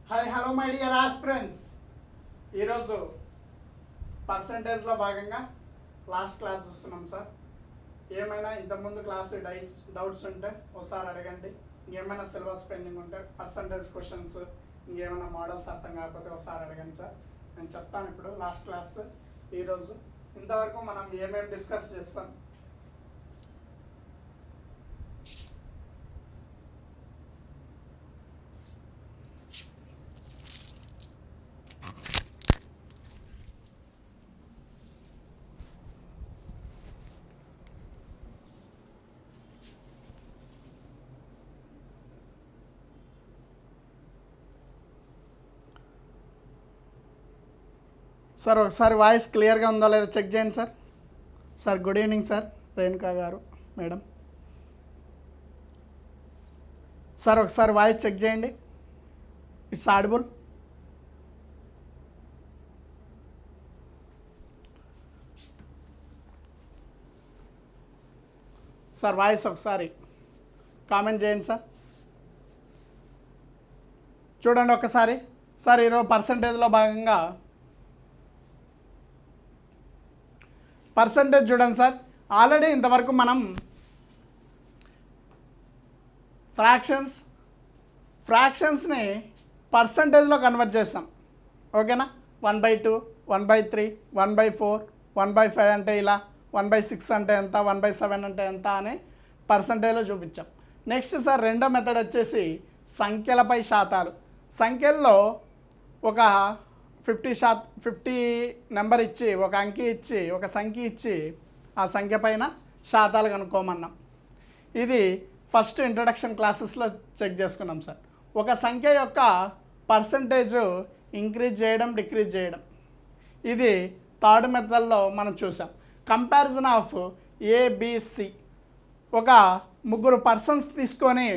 Hi hello my dear aspirants. ఈరోజు పర్సంటేజ్లో భాగంగా last class చూస్తున్నాం సార్. ఏమైనా ఇంతకుముందు క్లాస్ డౌట్స్ ఉంటే ఒకసారి అడగండి. ఇంకేమైనా సిలబస్ పెండింగ్ ఉంటే పర్సంటేజ్ క్వశ్చన్స్ ఇంకేమైనా మోడల్స్ అర్థం కాకపోతే ఒకసారి అడగండి సార్. నేను చెప్తాను ఇప్పుడు లాస్ట్ క్లాస్. ఈరోజు ఇంతవరకు మనం ఏమేమి డిస్కస్ చేస్తాం. సార్ ఒకసారి వాయిస్ క్లియర్గా ఉందో లేదో చెక్ చేయండి sir. Sir good evening sir, Renuka గారు మేడం. సార్ ఒకసారి వాయిస్ చెక్ చేయండి, ఇట్స్ ఆడిబుల్. సార్ వాయిస్ ఒకసారి కామెంట్ చేయండి సార్. చూడండి ఒకసారి. సార్ ఈరోజు పర్సంటేజ్లో భాగంగా పర్సంటేజ్ చూడండి సార్. ఆల్రెడీ ఇంతవరకు మనం ఫ్రాక్షన్స్ని పర్సంటేజ్లో కన్వర్ట్ చేస్తాం. ఓకేనా? 1/2, 1/3, 1/4, 1/5 అంటే ఇలా, 1/6 అంటే ఎంత, 1/7 అంటే ఎంత అని పర్సంటేజ్లో చూపించాం. నెక్స్ట్ సార్ రెండో మెథడ్ వచ్చేసి సంఖ్యలపై శాతాలు. సంఖ్యల్లో ఒక 50 నెంబర్ ఇచ్చి, ఒక అంకి ఇచ్చి, ఒక సంఖ్య ఇచ్చి ఆ సంఖ్య పైన శాతాలు కనుక్కోమన్నాం. ఇది ఫస్ట్ ఇంట్రడక్షన్ క్లాసెస్లో చెక్ చేసుకున్నాం సార్. ఒక సంఖ్య యొక్క పర్సంటేజ్ ఇంక్రీజ్ చేయడం, డిక్రీజ్ చేయడం, ఇది థర్డ్ మెథడ్లో మనం చూసాం. Comparison of ABC. ఒక ముగ్గురు పర్సన్స్ తీసుకొని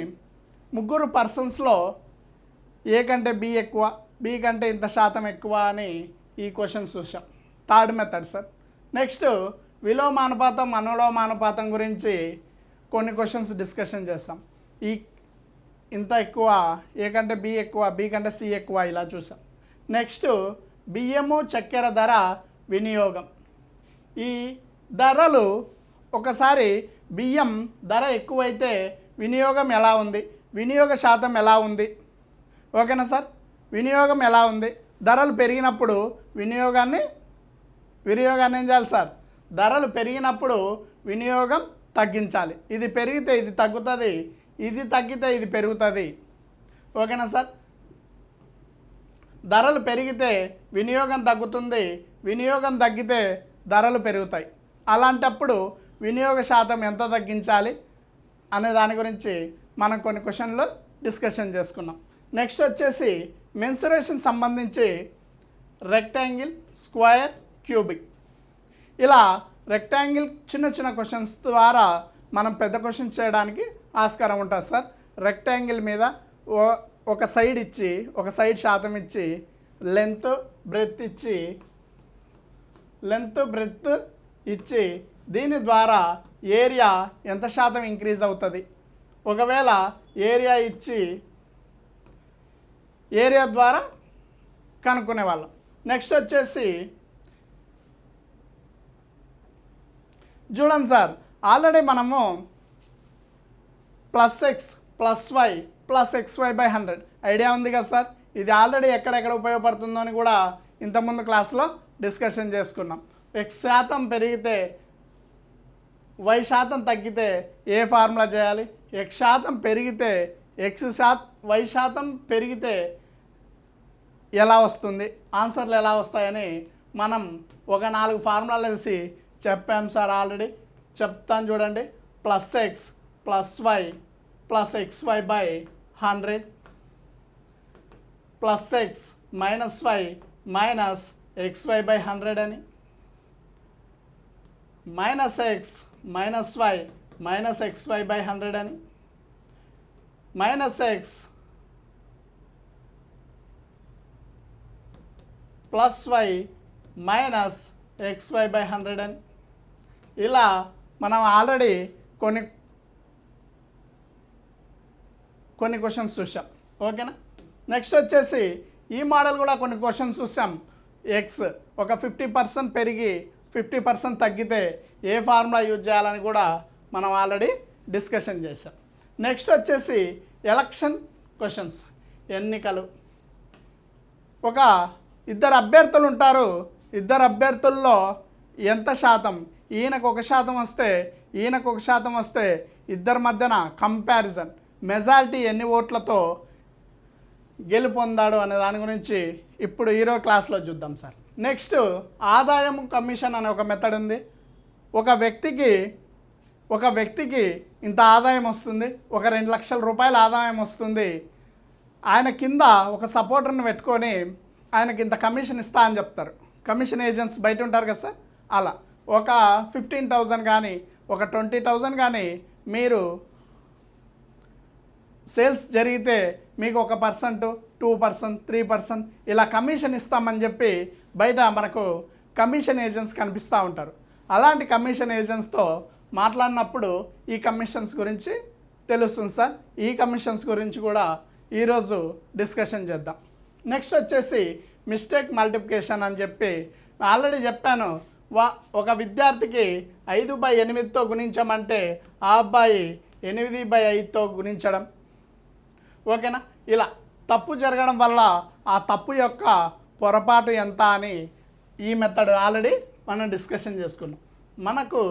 ముగ్గురు పర్సన్స్లో ఏ కంటే బి ఎక్కువ, బి కంటే ఇంత శాతం ఎక్కువ అని ఈ క్వశ్చన్స్ చూసాం. Third method sir. నెక్స్ట్ విలోమానుపాతం, అనులోమానుపాతం గురించి కొన్ని క్వశ్చన్స్ డిస్కషన్ చేస్తాం. ఈ ఇంత ఎక్కువ, ఏ కంటే బి ఎక్కువ, బి కంటే సి ఎక్కువ, ఇలా చూసాం. నెక్స్ట్ బియ్యము చక్కెర ధర వినియోగం. ఈ ధరలు ఒకసారి బియ్యం ధర ఎక్కువైతే వినియోగం ఎలా ఉంది, వినియోగ శాతం ఎలా ఉంది, ఓకేనా సార్? వినియోగం ఎలా ఉంది? ధరలు పెరిగినప్పుడు వినియోగాన్ని ఏం చేయాలి సార్? ధరలు పెరిగినప్పుడు వినియోగం తగ్గించాలి. ఇది పెరిగితే ఇది తగ్గుతుంది, ఇది తగ్గితే ఇది పెరుగుతుంది, ఓకేనా సార్? ధరలు పెరిగితే వినియోగం తగ్గుతుంది, వినియోగం తగ్గితే ధరలు పెరుగుతాయి. అలాంటప్పుడు వినియోగ శాతం ఎంత తగ్గించాలి అనే దాని గురించి మనం కొన్ని క్వశ్చన్లు డిస్కషన్ చేసుకున్నాం. నెక్స్ట్ వచ్చేసి మెన్సురేషన్ సంబంధించి రెక్టాంగిల్, స్క్వేర్, క్యూబిక్, ఇలా రెక్టాంగిల్ చిన్న చిన్న క్వశ్చన్స్ ద్వారా మనం పెద్ద క్వశ్చన్స్ చేయడానికి ఆస్కారం ఉంటుంది సార్. రెక్టాంగిల్ మీద ఒక సైడ్ ఇచ్చి, ఒక సైడ్ శాతం ఇచ్చి, లెంత్ బ్రెడ్త్ ఇచ్చి దీని ద్వారా ఏరియా ఎంత శాతం ఇంక్రీజ్ అవుతుంది. ఒకవేళ ఏరియా ఇచ్చి ఏరియా ద్వారా కనుక్కునే వాళ్ళం. నెక్స్ట్ వచ్చేసి చూడండి సార్, ఆల్రెడీ మనము +x + y + xy/100 ఐడియా ఉంది కదా సార్. ఇది ఆల్రెడీ ఎక్కడెక్కడ ఉపయోగపడుతుందో అని కూడా ఇంతకుముందు క్లాస్లో డిస్కషన్ చేసుకున్నాం. x శాతం పెరిగితే y శాతం తగ్గితే ఏ ఫార్ములా చేయాలి, x శాతం పెరిగితే y శాతం పెరిగితే ఎలా వస్తుంది, ఆన్సర్లు ఎలా వస్తాయని మనం ఒక 4 ఫార్ములాలు వేసి చెప్పాం సార్. ఆల్రెడీ చెప్తాను చూడండి. +x + y + xy/100 +x - y - xy/100 అని, -x - y - xy/100 అని, -x + y - xy/100 అని, ఇలా మనం ఆల్రెడీ కొన్ని క్వశ్చన్స్ చూసాం. ఓకేనా? నెక్స్ట్ వచ్చేసి ఈ మోడల్ కూడా కొన్ని క్వశ్చన్స్ చూసాం. ఎక్స్ ఒక 50% పెరిగి 50% తగ్గితే ఏ ఫార్ములా యూజ్ చేయాలని కూడా మనం ఆల్రెడీ డిస్కషన్ చేసాం. నెక్స్ట్ వచ్చేసి ఎలక్షన్ క్వశ్చన్స్, ఎన్నికలు. ఒక ఇద్దరు అభ్యర్థులు ఉంటారు, ఇద్దరు అభ్యర్థుల్లో ఎంత శాతం, ఈయనకు 1% వస్తే ఈయనకు 1% వస్తే ఇద్దరి మధ్యన కంపారిజన్, మెజారిటీ ఎన్ని ఓట్లతో గెలుపొందాడు అనే దాని గురించి ఇప్పుడు ఈరోజు క్లాస్లో చూద్దాం సార్. నెక్స్ట్ ఆదాయం కమిషన్ అనే ఒక మెథడ్ ఉంది. ఒక వ్యక్తికి ఇంత ఆదాయం వస్తుంది, ఒక 2 లక్షల రూపాయల ఆదాయం వస్తుంది. ఆయన కింద ఒక సపోర్టర్ని పెట్టుకొని ఆయనకి ఇంత కమిషన్ ఇస్తా అని చెప్తారు. కమిషన్ ఏజెంట్స్ బయట ఉంటారు కదా సార్, అలా ఒక 15,000 కానీ ఒక 20,000 కానీ మీరు సేల్స్ జరిగితే మీకు 1%, 2%, 3% ఇలా కమిషన్ ఇస్తామని చెప్పి బయట మనకు కమిషన్ ఏజెంట్స్ కనిపిస్తూ ఉంటారు. అలాంటి కమిషన్ ఏజెంట్స్తో మాట్లాడినప్పుడు ఈ కమిషన్స్ గురించి తెలుస్తుంది సార్. ఈ కమిషన్స్ గురించి కూడా ఈరోజు డిస్కషన్ చేద్దాం. నెక్స్ట్ వచ్చేసి మిస్టేక్ మల్టిప్లికేషన్ అని చెప్పి ఆల్రెడీ చెప్పాను. ఒక విద్యార్థికి 5/8తో గుణించమంటే ఆ అబ్బాయి 8/5తో గుణించడం, ఓకేనా. ఇలా తప్పు జరగడం వల్ల ఆ తప్పు యొక్క పొరపాటు ఎంత అని ఈ మెథడ్ ఆల్రెడీ మనం డిస్కషన్ చేసుకున్నాం. మనకు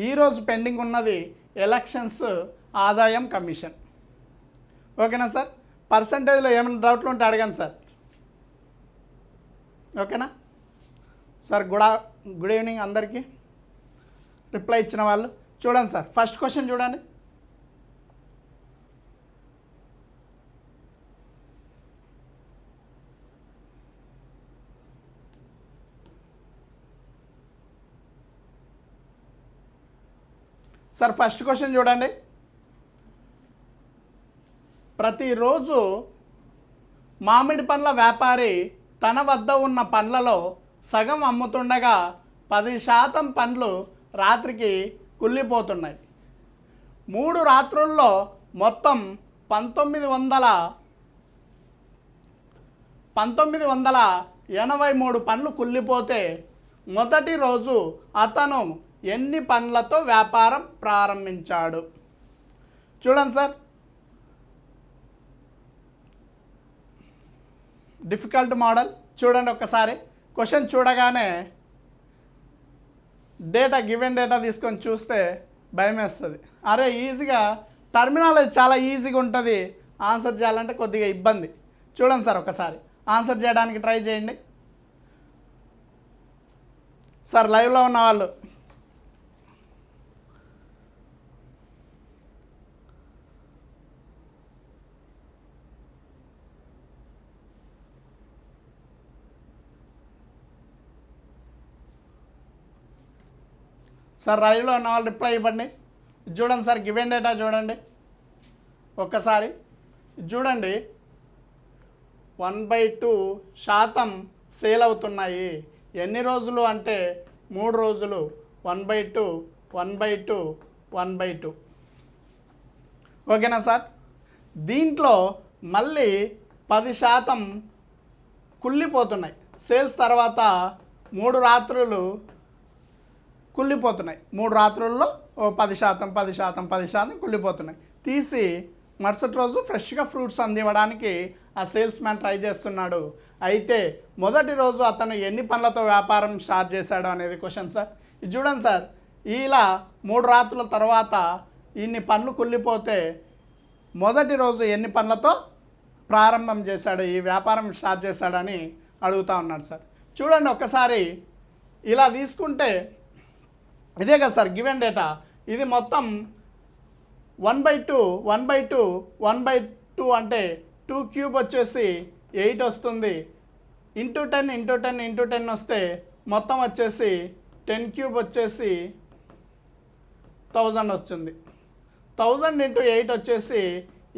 ఈరోజు పెండింగ్ ఉన్నది ఎలక్షన్స్ ఆదాయం కమిషన్, ఓకేనా సార్. పర్సంటేజ్లో ఏమైనా డౌట్లు ఉంటే అడగండి సార్, ఓకేనా సార్. గుడ్ ఈవినింగ్ అందరికీ. రిప్లై ఇచ్చిన వాళ్ళు చూడండి సార్. ఫస్ట్ క్వశ్చన్ చూడండి. సార్ ఫస్ట్ క్వశ్చన్ చూడండి. ప్రతిరోజు మామిడి పండ్ల వ్యాపారి తన వద్ద ఉన్న పండ్లలో సగం అమ్ముతుండగా 10% పండ్లు రాత్రికి కుళ్ళిపోతున్నాయి. 3 రాత్రుల్లో మొత్తం 1983 పండ్లు కుళ్ళిపోతే మొదటి రోజు అతను ఎన్ని పండ్లతో వ్యాపారం ప్రారంభించాడు? చూడండి సార్, డిఫికల్ట్ మోడల్. చూడండి ఒక్కసారి క్వశ్చన్ చూడగానే గివెన్ డేటా తీసుకొని చూస్తే భయం వేస్తుంది. అరే ఈజీగా టర్మినాలజీ చాలా ఈజీగా ఉంటుంది, ఆన్సర్ చేయాలంటే కొద్దిగా ఇబ్బంది. చూడండి సార్ ఒకసారి ఆన్సర్ చేయడానికి ట్రై చేయండి సార్. లైవ్లో ఉన్న వాళ్ళు సార్, లైవ్లో ఉన్న వాళ్ళు రిప్లై ఇవ్వండి. చూడండి సార్, గివెన్ డేటా చూడండి ఒక్కసారి. చూడండి 1/2% సేల్ అవుతున్నాయి. ఎన్ని రోజులు అంటే 3 రోజులు. 1/2, 1/2, 1/2, ఓకేనా సార్. దీంట్లో మళ్ళీ 10% కుళ్ళిపోతున్నాయి. సేల్స్ తర్వాత 3 రాత్రులు కుళ్ళిపోతున్నాయి. 3 రాత్రుల్లో 10% కుళ్ళిపోతున్నాయి. తీసి మరుసటి రోజు ఫ్రెష్గా ఫ్రూట్స్ అందివ్వడానికి ఆ సేల్స్ మ్యాన్ ట్రై చేస్తున్నాడు. అయితే మొదటి రోజు అతను ఎన్ని పండ్లతో వ్యాపారం స్టార్ట్ చేశాడు అనేది క్వశ్చన్ సార్. ఇది చూడండి సార్, ఇలా 3 రాత్రుల తర్వాత ఇన్ని పండ్లు కుళ్ళిపోతే మొదటి రోజు ఎన్ని పండ్లతో ప్రారంభం చేశాడు, ఈ వ్యాపారం స్టార్ట్ చేశాడని అడుగుతూ ఉన్నాడు సార్. చూడండి ఒక్కసారి ఇలా తీసుకుంటే ఇదే కదా సార్ గివెన్ డేటా. ఇది మొత్తం 1/2, 1/2, 1/2 అంటే 2³ వచ్చేసి 8 వస్తుంది. ఇంటూ 10 ఇంటూ 10 ఇంటూ 10 వస్తే మొత్తం వచ్చేసి 10³ వచ్చేసి 1000 వస్తుంది. 1000 ఇంటూ 8 వచ్చేసి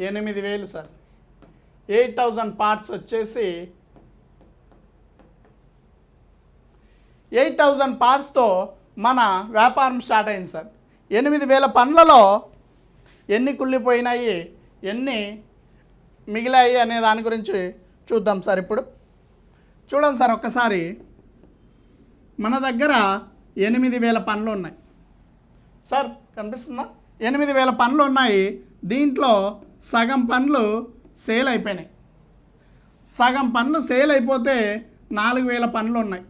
8000 సార్. 8000 పార్ట్స్ వచ్చేసి 8000 పార్ట్స్తో మన వ్యాపారం స్టార్ట్ అయింది సార్. 8000 పండ్లలో ఎన్ని కుళ్ళిపోయినాయి, ఎన్ని మిగిలాయి అనే దాని గురించి చూద్దాం సార్. ఇప్పుడు చూడండి సార్, ఒక్కసారి మన దగ్గర 8,000 పనులు ఉన్నాయి సార్, కనిపిస్తుందా? 8,000 పనులు ఉన్నాయి. దీంట్లో సగం పనులు సేల్ అయిపోయినాయి. సగం పనులు సేల్ అయిపోతే 4,000 పనులు ఉన్నాయి.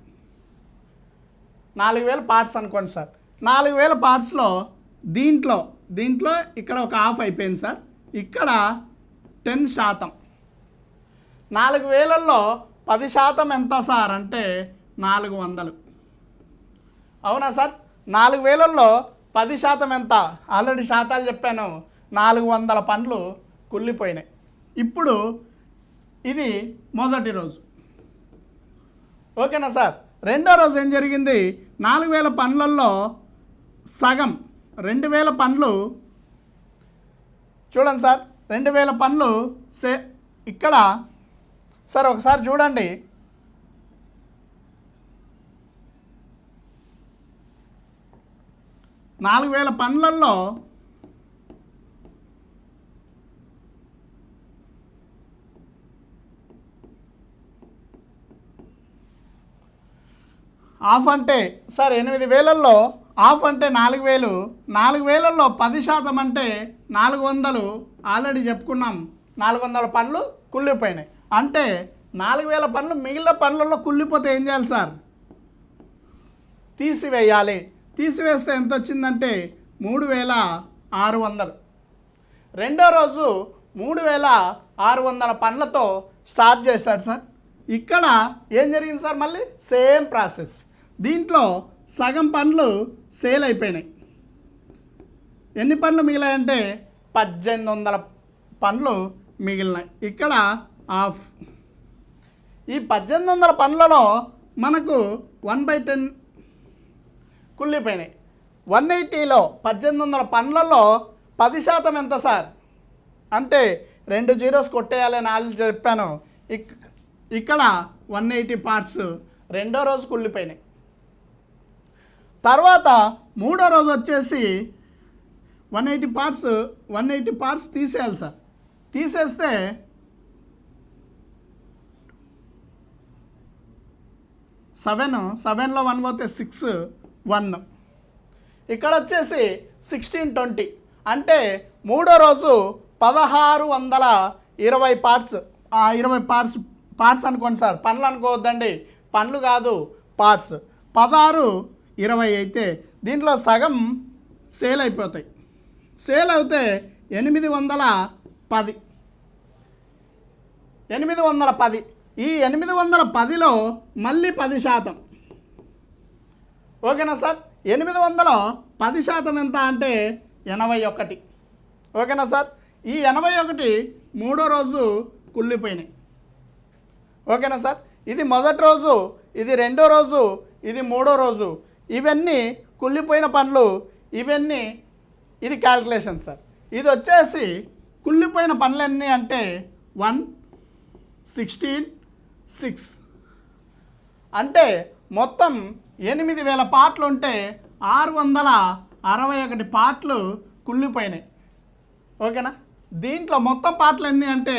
4,000 పార్ట్స్ అనుకోండి సార్. 4,000 పార్ట్స్లో దీంట్లో ఇక్కడ ఒక హాఫ్ అయిపోయింది సార్. ఇక్కడ 10%. 4,000లో 10% ఎంత సార్ అంటే 400. అవునా సార్? 4,000లో 10% ఎంత? ఆల్రెడీ శాతాలు చెప్పాను. 400 పనులు కుళ్ళిపోయినాయి. ఇప్పుడు ఇది మొదటి రోజు, ఓకేనా సార్? రెండో రోజు ఏం జరిగింది? 4,000 పనులలో సగం 2,000 పనులు చూడండి సార్. 2,000 పనులు ఇక్కడ సార్ ఒకసారి చూడండి. 4,000 పనులలో హాఫ్ అంటే సార్ 8,000లో హాఫ్ అంటే 4,000. 4,000లో 10% అంటే 400. ఆల్రెడీ చెప్పుకున్నాం, 400 పనులు కుళ్ళిపోయినాయి. అంటే 4,000 పనులు మిగిలిన పనులలో కుళ్ళిపోతే ఏం చేయాలి సార్? తీసివేయాలి. తీసివేస్తే ఎంత వచ్చిందంటే 3,600. రెండో రోజు 3,600 పనులతో స్టార్ట్ చేశాడు సార్. ఇక్కడ ఏం జరిగింది సార్? మళ్ళీ సేమ్ ప్రాసెస్. దీంట్లో సగం పనులు సేల్ అయిపోయినాయి. ఎన్ని పనులు మిగిలాయంటే 1,800 పనులు మిగిలినాయి. ఇక్కడ హాఫ్. ఈ 1,800 పనులలో మనకు 1/10 కుళ్ళిపోయినాయి. 180లో 1,800 పనులలో 10% ఎంత సార్ అంటే 2 జీరోస్ కొట్టేయాలని ఆల్రెడీ చెప్పాను. ఇక్కడ 180 పార్ట్స్ రెండో రోజు కుళ్ళిపోయినాయి. తర్వాత మూడో రోజు వచ్చేసి 180 పార్ట్స్ తీసేయాలి సార్. తీసేస్తే 7లో 1 పోతే 6, 1. ఇక్కడ వచ్చేసి 1620 అంటే మూడో రోజు 1,620 పార్ట్స్. 20 పార్ట్స్ అనుకోండి సార్, పనులు అనుకోవద్దండి, పనులు కాదు పార్ట్స్. 1620 అయితే దీంట్లో సగం సేల్ అయిపోతాయి. సేల్ అవుతే 810. 810. ఈ 810లో మళ్ళీ 10%. ఓకేనా సార్? 800లో 10% ఎంత అంటే 81. ఓకేనా సార్? ఈ 81 మూడో రోజు కుళ్ళిపోయినాయి. ఓకేనా సార్? ఇది మొదటి రోజు, ఇది రెండో రోజు, ఇది మూడో రోజు. ఇవన్నీ కుళ్ళిపోయిన పనులు. ఇవన్నీ ఇది క్యాల్కులేషన్ సార్. ఇది వచ్చేసి కుళ్ళిపోయిన పనులన్నీ అంటే 116,600 అంటే మొత్తం 8,000 పార్ట్లు ఉంటే 661 పార్ట్లు కుళ్ళిపోయినాయి. ఓకేనా? దీంట్లో మొత్తం పార్ట్లు ఎన్ని అంటే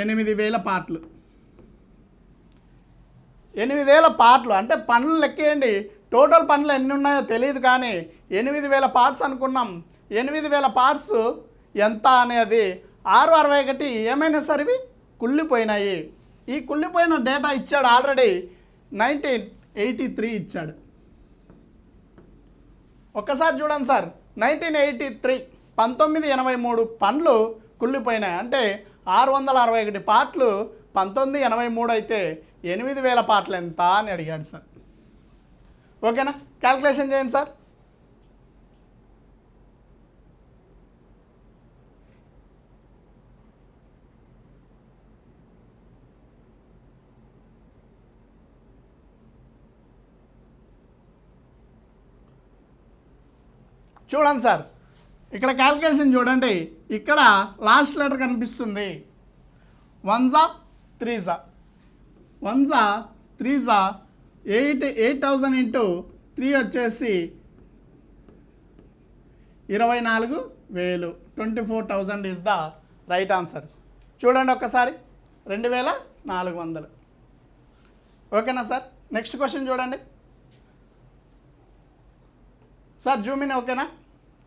8,000 పార్ట్లు. 8,000 పార్ట్లు అంటే పనులు లెక్కేయండి. టోటల్ పనులు ఎన్ని ఉన్నాయో తెలియదు కానీ 8,000 పార్ట్స్ అనుకున్నాం. 8,000 పార్ట్స్ ఎంత అనేది 661 ఏమైనా సరే ఇవి కుళ్ళిపోయినాయి. ఈ కుళ్ళిపోయిన డేటా ఇచ్చాడు ఆల్రెడీ 1983 ఇచ్చాడు. ఒక్కసారి చూడండి సార్, 1983 1983 పనులు కుళ్ళిపోయినాయి. అంటే 661 పార్ట్లు 1983 అయితే 8,000 పార్ట్లు ఎంత అని అడిగాడు సార్. ఓకేనా? క్యాల్కులేషన్ చేయండి సార్. చూడండి సార్, ఇక్కడ క్యాల్కులేషన్ చూడండి. ఇక్కడ లాస్ట్ లెటర్ కనిపిస్తుంది. 1 3 1 3 8,000 ఇంటూ 3 వచ్చేసి 24,000. 24,000 ఈజ్ ద రైట్ ఆన్సర్. చూడండి ఒక్కసారి, 2,000 400. ఓకేనా సార్? నెక్స్ట్ క్వశ్చన్ చూడండి సార్, జూమ్ ఇన్ ఓకేనా?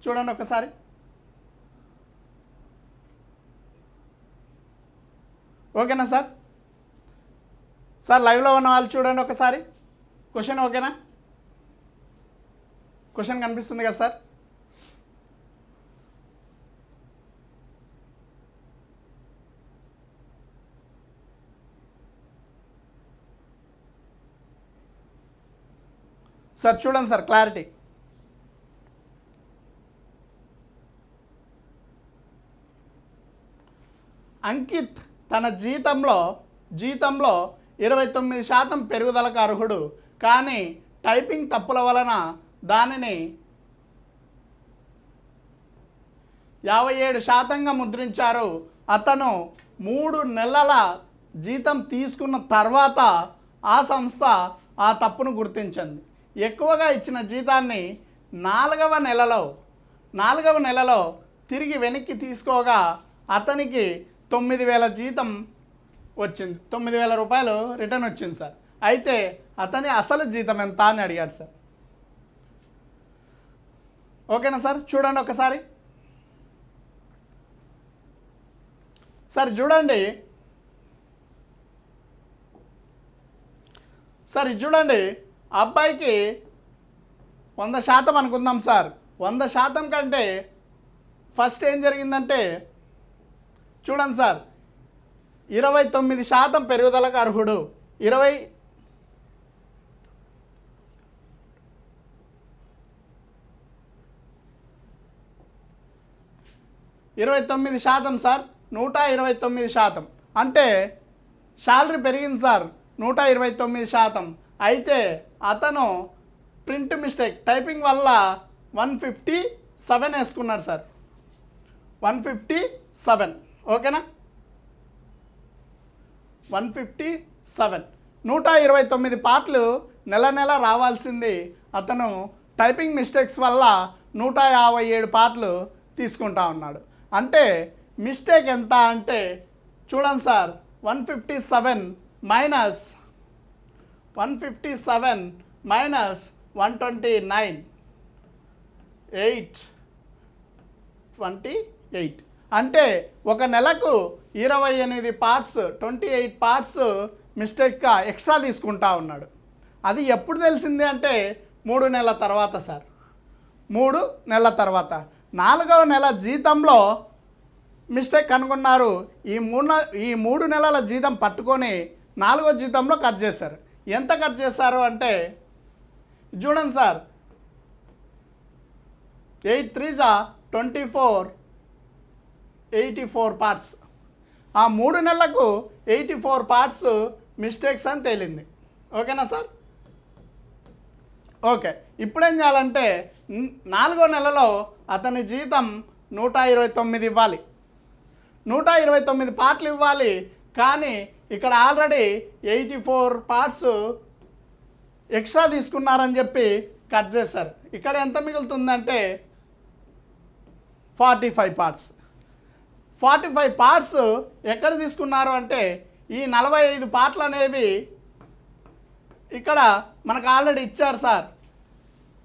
చూడండి ఒకసారి. ఓకేనా సార్? సార్ లైవ్లో ఉన్న వాళ్ళు చూడండి ఒకసారి. క్వశ్చన్ ఓకేనా? క్వశ్చన్ కనిపిస్తుంది కదా సార్? సార్ చూడండి సార్, క్లారిటీ. అంకిత్ తన జీతంలో 29% పెరుగుదలకు అర్హుడు, కానీ టైపింగ్ తప్పుల వలన దానిని 57%గా ముద్రించారు. అతను 3 నెలల జీతం తీసుకున్న తర్వాత ఆ సంస్థ ఆ తప్పును గుర్తించింది. ఎక్కువగా ఇచ్చిన జీతాన్ని 4వ నెలలో తిరిగి వెనక్కి తీసుకోగా అతనికి 9,000 జీతం వచ్చింది. 9,000 రూపాయలు రిటర్న్ వచ్చింది సార్. అయితే అతని అసలు జీతం ఎంత అని అడిగాడు సార్. ఓకేనా సార్? చూడండి ఒకసారి. సార్ చూడండి సార్, ఇది చూడండి. అబ్బాయికి 100% అనుకుందాం సార్. 100% కంటే ఫస్ట్ ఏం జరిగిందంటే చూడండి సార్, 29% పెరుగుదలకు అర్హుడు. 29% సార్, 129%. అంటే శాలరీ పెరిగింది సార్ 129%. అయితే అతను ప్రింట్ మిస్టేక్, టైపింగ్ వల్ల 157 వేసుకున్నాడు సార్. 157. ఓకేనా? 157. 129 పార్ట్లు నెల రావాల్సింది అతను టైపింగ్ మిస్టేక్స్ వల్ల 157 పార్ట్లు తీసుకుంటా ఉన్నాడు. అంటే మిస్టేక్ ఎంత అంటే చూడండి సార్, 157 మైనస్ 129 828. అంటే ఒక నెలకు 28 పార్ట్స్ 28 పార్ట్స్ మిస్టేక్గా ఎక్స్ట్రా తీసుకుంటా ఉన్నాడు. అది ఎప్పుడు తెలిసింది అంటే 3 నెలల తర్వాత సార్. 3 నెలల తర్వాత 4వ నెల జీతంలో మిస్టేక్ కనుగొన్నారు. ఈ 3 నెలల జీతం పట్టుకొని 4వ జీతంలో కట్ చేశారు. ఎంత కట్ చేశారు అంటే చూడండి సార్, 8 3 24, 84 పార్ట్స్. ఆ 3 నెలలకు 84 పార్ట్స్ మిస్టేక్స్ అని తేలింది. ఓకేనా సార్? ఓకే, ఇప్పుడు ఏం చేయాలంటే 4వ నెలలో అతని జీతం 129 ఇవ్వాలి. 129 పార్ట్లు ఇవ్వాలి. కానీ ఇక్కడ ఆల్రెడీ 84 పార్ట్స్ ఎక్స్ట్రా తీసుకున్నారని చెప్పి కట్ చేశారు. ఇక్కడ ఎంత మిగులుతుందంటే 45 పార్ట్స్. 45 పార్ట్స్ ఎక్కడ తీసుకున్నారు అంటే ఈ 45 పార్ట్లు అనేవి ఇక్కడ మనకు ఆల్రెడీ ఇచ్చారు సార్,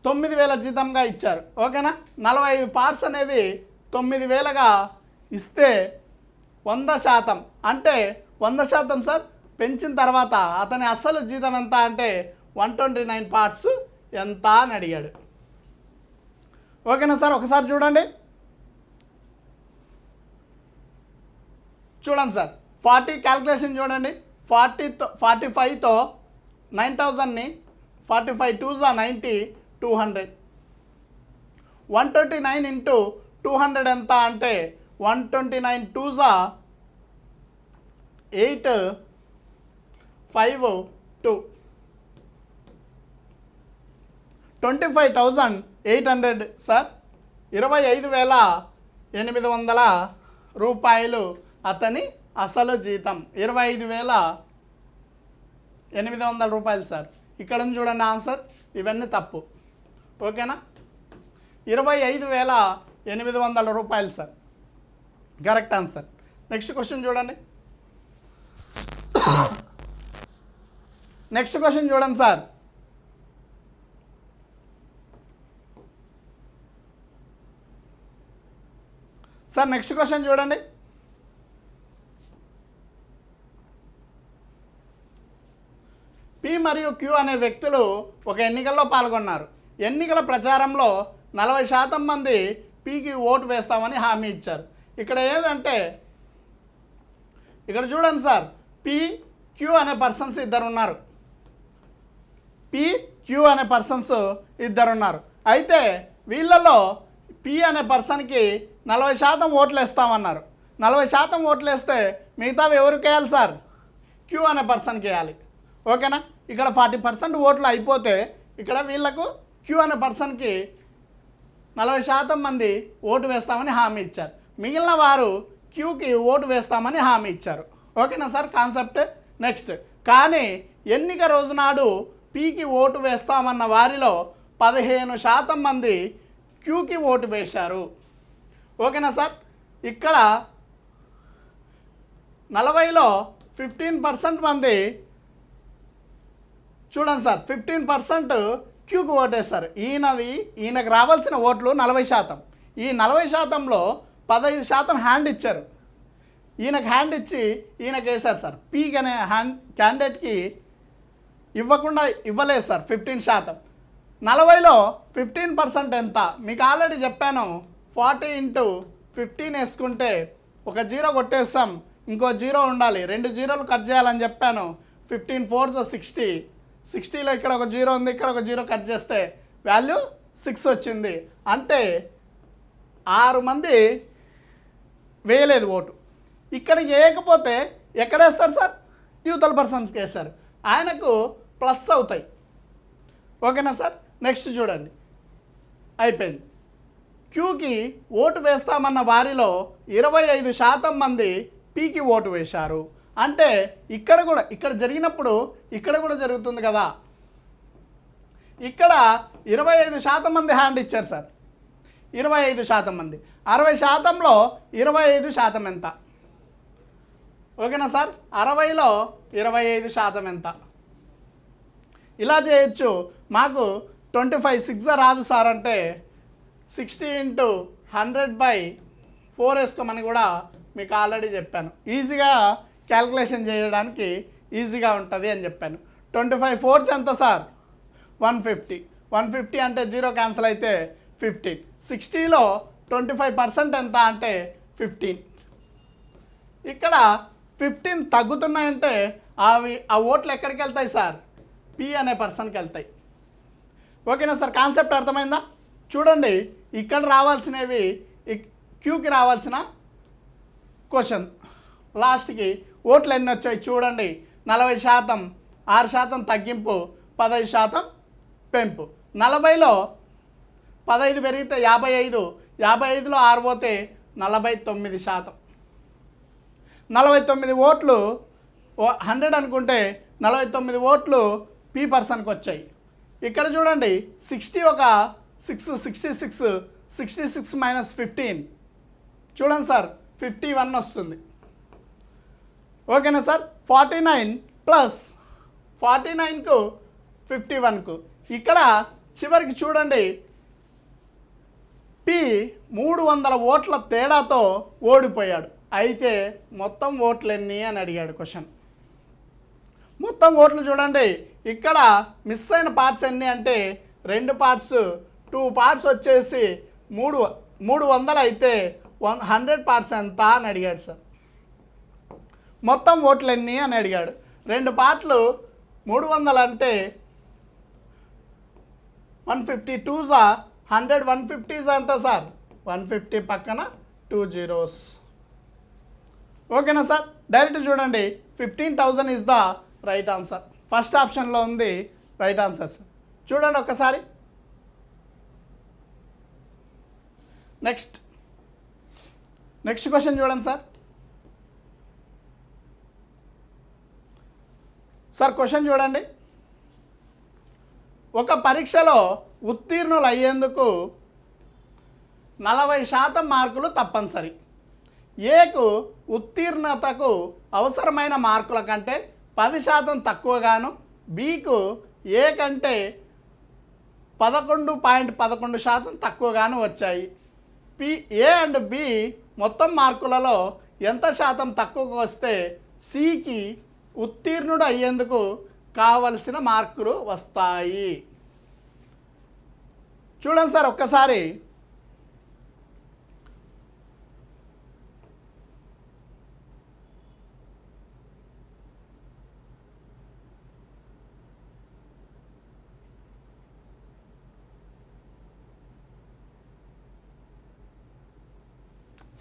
9,000 జీతంగా ఇచ్చారు. ఓకేనా? 45 పార్ట్స్ అనేది 9,000గా ఇస్తే 100%, అంటే 100% సార్ పెంచిన తర్వాత అతని అసలు జీతం ఎంత అంటే 129 పార్ట్స్ ఎంత అని అడిగాడు. ఓకేనా సార్? ఒకసారి చూడండి సార్, 40 క్యాల్కులేషన్ చూడండి. 45తో 9,000ని 45 2s 90, 200. 129 ఇంటూ 200 ఎంత అంటే 129 2s 8 5 2, 25,800 సార్. 25,800 రూపాయలు అతని అసలు జీతం. 25,800 రూపాయలు సార్. ఇక్కడ చూడండి ఆన్సర్, ఇవన్నీ తప్పు. ఓకేనా? 25,800 రూపాయలు sir correct answer. Next question చూడండి. నెక్స్ట్ క్వశ్చన్ చూడండి సార్. సార్ నెక్స్ట్ క్వశ్చన్ చూడండి. పి మరియు క్యూ అనే వ్యక్తులు ఒక ఎన్నికల్లో పాల్గొన్నారు. ఎన్నికల ప్రచారంలో 40% మంది పికి ఓటు వేస్తామని హామీ ఇచ్చారు. ఇక్కడ ఏదంటే ఇక్కడ చూడండి సార్, పి క్యూ అనే పర్సన్స్ ఇద్దరు ఉన్నారు. పి క్యూ అనే పర్సన్స్ ఇద్దరు ఉన్నారు. అయితే వీళ్ళలో పి అనే పర్సన్కి 40% ఓట్లు వేస్తామన్నారు. 40% ఓట్లు వేస్తే మిగతావి ఎవరికి వేయాలి సార్? క్యూ అనే పర్సన్కి వేయాలి. ఓకేనా? ఇక్కడ 40% ఓట్లు అయిపోతే ఇక్కడ వీళ్ళకు క్యూ అనే పర్సన్కి 40% మంది ఓటు వేస్తామని హామీ ఇచ్చారు. మిగిలిన వారు క్యూకి ఓటు వేస్తామని హామీ ఇచ్చారు. ఓకేనా సార్ కాన్సెప్ట్? నెక్స్ట్, కానీ ఎన్నిక రోజు నాడు పీకి ఓటు వేస్తామన్న వారిలో 15% మంది క్యూకి ఓటు వేశారు. ఓకేనా సార్? ఇక్కడ 40లో 15% మంది చూడండి సార్, 15% క్యూకి ఓటేస్తారు. ఈయనకు రావాల్సిన ఓట్లు 40%. ఈ 40%లో 15% హ్యాండ్ ఇచ్చారు. ఈయనకు హ్యాండ్ ఇచ్చి ఈయనకు వేశారు సార్. పీకి అనే క్యాండిడేట్కి ఇవ్వలేదు సార్ 15%. 40లో 15% ఎంత? మీకు ఆల్రెడీ చెప్పాను. 40 × 15 వేసుకుంటే ఒక 0 కొట్టేస్తాం, ఇంకో 0 ఉండాలి, 2 0లు కట్ చేయాలని చెప్పాను. 15 4 60. 60లో ఇక్కడ ఒక 0 ఉంది, ఇక్కడ ఒక 0 కట్ చేస్తే వాల్యూ 6 వచ్చింది. అంటే 6 మంది వేయలేదు ఓటు. ఇక్కడికి వేయకపోతే ఎక్కడ వేస్తారు సార్? యూతల్ పర్సన్స్కి వేస్తారు. ఆయనకు ప్లస్ అవుతాయి. ఓకేనా సార్? నెక్స్ట్ చూడండి, అయిపోయింది. క్యూకి ఓటు వేస్తామన్న వారిలో 25% మంది పీకి ఓటు వేశారు. అంటే ఇక్కడ జరిగినప్పుడు ఇక్కడ కూడా జరుగుతుంది కదా. ఇక్కడ 25% మంది హ్యాండ్ ఇచ్చారు సార్. 25% మంది. 60%లో 25% ఎంత? ఓకేనా సార్? 60లో 25% ఎంత? ఇలా చేయొచ్చు. మాకు 25 6 రాదు సార్ అంటే 60 × 100/4 వేసుకోమని కూడా మీకు ఆల్రెడీ చెప్పాను. ఈజీగా క్యాల్కులేషన్ చేయడానికి ఈజీగా ఉంటుంది అని చెప్పాను. 25 4 ఎంత సార్? 150. 150 అంటే 0 క్యాన్సిల్ అయితే 15. 60లో 25% ఎంత అంటే 15. ఇక్కడ 15 తగ్గుతున్నాయంటే ఆ ఓట్లు ఎక్కడికి వెళ్తాయి సార్? పి అనే పర్సన్కి వెళ్తాయి. ఓకేనా సార్? కాన్సెప్ట్ అర్థమైందా? చూడండి, ఇక్కడ రావాల్సినవి క్యూకి రావాల్సిన క్వశ్చన్ లాస్ట్కి ఓట్లు ఎన్ని వచ్చాయి చూడండి. 40%, 6% తగ్గింపు, 15% పెంపు. 40లో 15 పెరిగితే 55, 55లో 6 పోతే 49%. 49 ఓట్లు 100 అనుకుంటే 49 ఓట్లు పి పర్సన్కి వచ్చాయి. ఇక్కడ చూడండి 60 ఒక 6 66, 66 - 15 చూడండి సార్ 51 వస్తుంది. ఓకేనా సార్? 49 + 49కు 51కు ఇక్కడ చివరికి చూడండి పి 300 ఓట్ల తేడాతో ఓడిపోయాడు. అయితే మొత్తం ఓట్లు ఎన్ని అని అడిగాడు క్వశ్చన్. మొత్తం ఓట్లు చూడండి, ఇక్కడ మిస్ అయిన పార్ట్స్ ఎన్ని అంటే 2 పార్ట్స్, 2 పార్ట్స్ వచ్చేసి 300 అయితే 100 పార్ట్స్ ఎంత అని అడిగాడు సార్. మొత్తం ఓట్లు ఎన్ని అని అడిగాడు. 2 పార్ట్లు 300 అంటే 150, 2s 100, 150s ఎంత సార్? 150 పక్కన 2 zeros. ఓకేనా సార్? డైరెక్ట్ చూడండి 15,000 is the right answer. First ఆప్షన్లో ఉంది రైట్ ఆన్సర్ సార్. చూడండి ఒక్కసారి. నెక్స్ట్ క్వశ్చన్ చూడండి సార్. సార్ క్వశ్చన్ చూడండి. ఒక పరీక్షలో ఉత్తీర్ణులు అయ్యేందుకు 40% మార్కులు తప్పనిసరి. ఏకు ఉత్తీర్ణతకు అవసరమైన మార్కుల కంటే 10% తక్కువగాను, బికు ఏ కంటే 11.11% తక్కువగాను వచ్చాయి. ఏ అండ్ బి మొత్తం మార్కులలో ఎంత శాతం తక్కువగా వస్తే సికి ఉత్తీర్ణుడు అయ్యేందుకు కావలసిన మార్కులు వస్తాయి. చూడండి సార్ ఒక్కసారి.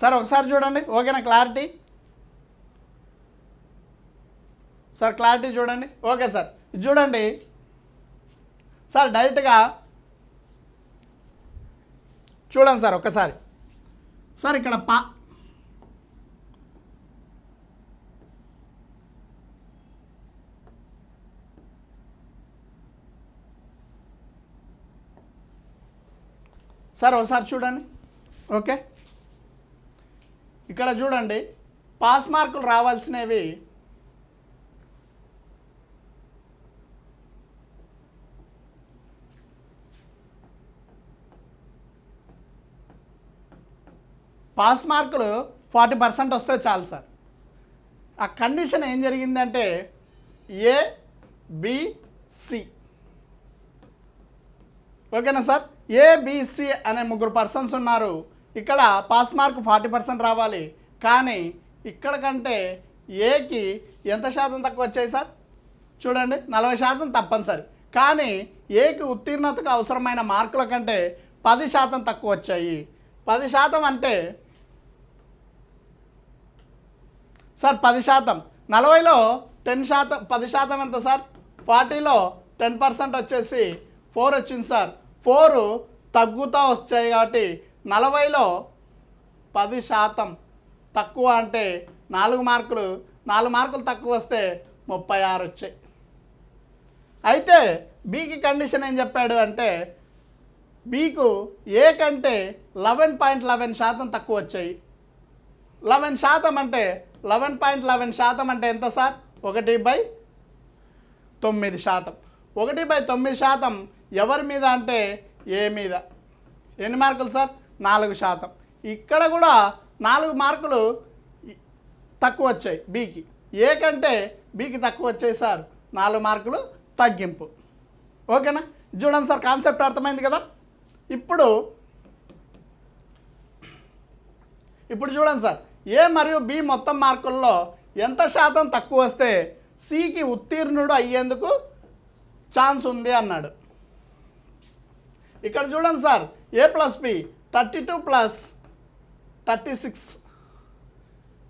సార్ ఒకసారి చూడండి. ఓకేనా? క్లారిటీ సార్, క్లారిటీ చూడండి. ఓకే సార్, ఇది చూడండి సార్, డైరెక్ట్గా చూడండి సార్ ఒక్కసారి. సార్ ఇక్కడ సార్ ఒకసారి చూడండి. ఓకే, ఇక్కడ చూడండి, పాస్ మార్కులు రావాల్సినవి పాస్ మార్కులు 40% వస్తే చాలు సార్. ఆ కండిషన్ ఏం జరిగిందంటే ఏ బి సి. ఓకేనా సార్? ఏబిసి అనే 3 పర్సన్స్ ఉన్నారు. ఇక్కడ పాస్ మార్క్ 40% రావాలి, కానీ ఇక్కడ కంటే ఏకి ఎంత శాతం తక్కువ వచ్చాయి సార్? చూడండి, 40% తప్పనిసరి. కానీ ఏకి ఉత్తీర్ణతకు అవసరమైన మార్కుల కంటే 10% తక్కువ వచ్చాయి. 10% అంటే సార్ 10%, 40లో 10%, 10% ఎంత సార్? 40లో 10% వచ్చేసి 4 వచ్చింది సార్. 4 తగ్గుతూ వచ్చాయి కాబట్టి 40లో 10% తక్కువ అంటే 4 మార్కులు తక్కువ వస్తే 36 వచ్చాయి. అయితే బికి కండిషన్ ఏం చెప్పాడు అంటే బికు ఏ కంటే 11.11% తక్కువ వచ్చాయి. 11% అంటే 11.11% అంటే ఎంత సార్? 1/9%. 1/9% ఎవరి మీద అంటే ఏ మీద. ఎన్ని మార్కులు సార్? 4%. ఇక్కడ కూడా 4 మార్కులు తక్కువ వచ్చాయి బికి. ఏ కంటే బికి తక్కువ వచ్చాయి సార్, 4 మార్కులు తగ్గింపు. ఓకేనా? చూడండి సార్, కాన్సెప్ట్ అర్థమైంది కదా. ఇప్పుడు చూడండి సార్, ఏ మరియు బి మొత్తం మార్కుల్లో ఎంత శాతం తక్కువ వస్తే సికి ఉత్తీర్ణుడు అయ్యేందుకు ఛాన్స్ ఉంది అన్నాడు. ఇక్కడ చూడండి సార్, ఏ ప్లస్ బి 32 ప్లస్ 36,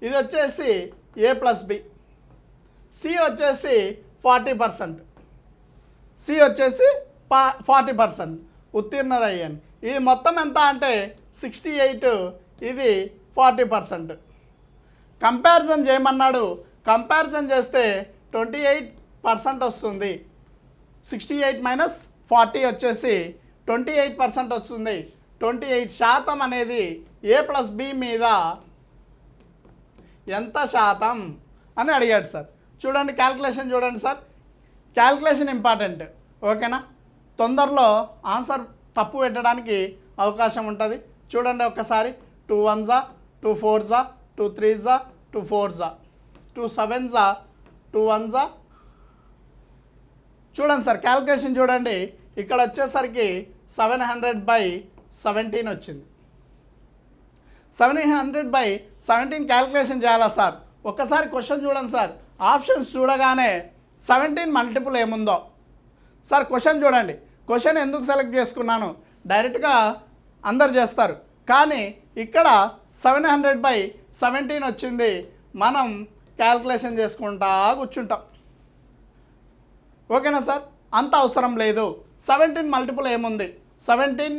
ఇది వచ్చేసి ఏ ప్లస్ బి. సి వచ్చేసి 40%, సి వచ్చేసి 40% ఉత్తీర్ణుడు అయ్యాను. ఇది మొత్తం ఎంత అంటే 68, ఇది 40%. కంపారిజన్ చేయమన్నాడు. కంపారిజన్ చేస్తే 28% వస్తుంది. 68 మైనస్ 40 వచ్చేసి 28% వస్తుంది. 28% అనేది ఏ ప్లస్ బి మీద ఎంత శాతం అని అడిగాడు సార్. చూడండి, క్యాల్కులేషన్ చూడండి సార్. Calculation important. ఓకేనా? తొందరలో ఆన్సర్ తప్పు పెట్టడానికి అవకాశం ఉంటుంది. చూడండి ఒక్కసారి. 2 1s, 2 4s, 2 3s, 2 4s, 2 7s, 2 1s. చూడండి సార్, క్యాల్కులేషన్ చూడండి. ఇక్కడ వచ్చేసరికి 700/17 వచ్చింది. 700/17 క్యాల్కులేషన్ చేయాలా సార్? ఒక్కసారి క్వశ్చన్ చూడండి సార్. ఆప్షన్స్ చూడగానే 17 మల్టిపుల్ ఏముందో సార్ క్వశ్చన్ చూడండి. క్వశ్చన్ ఎందుకు సెలెక్ట్ చేసుకున్నాను, డైరెక్ట్గా అందరు చేస్తారు, కానీ ఇక్కడ 700/17 వచ్చింది. మనం క్యాల్కులేషన్ చేసుకుంటా కూర్చుంటాం. ఓకేనా సార్? అంత అవసరం లేదు. 17 మల్టిపుల్ ఏముంది? 17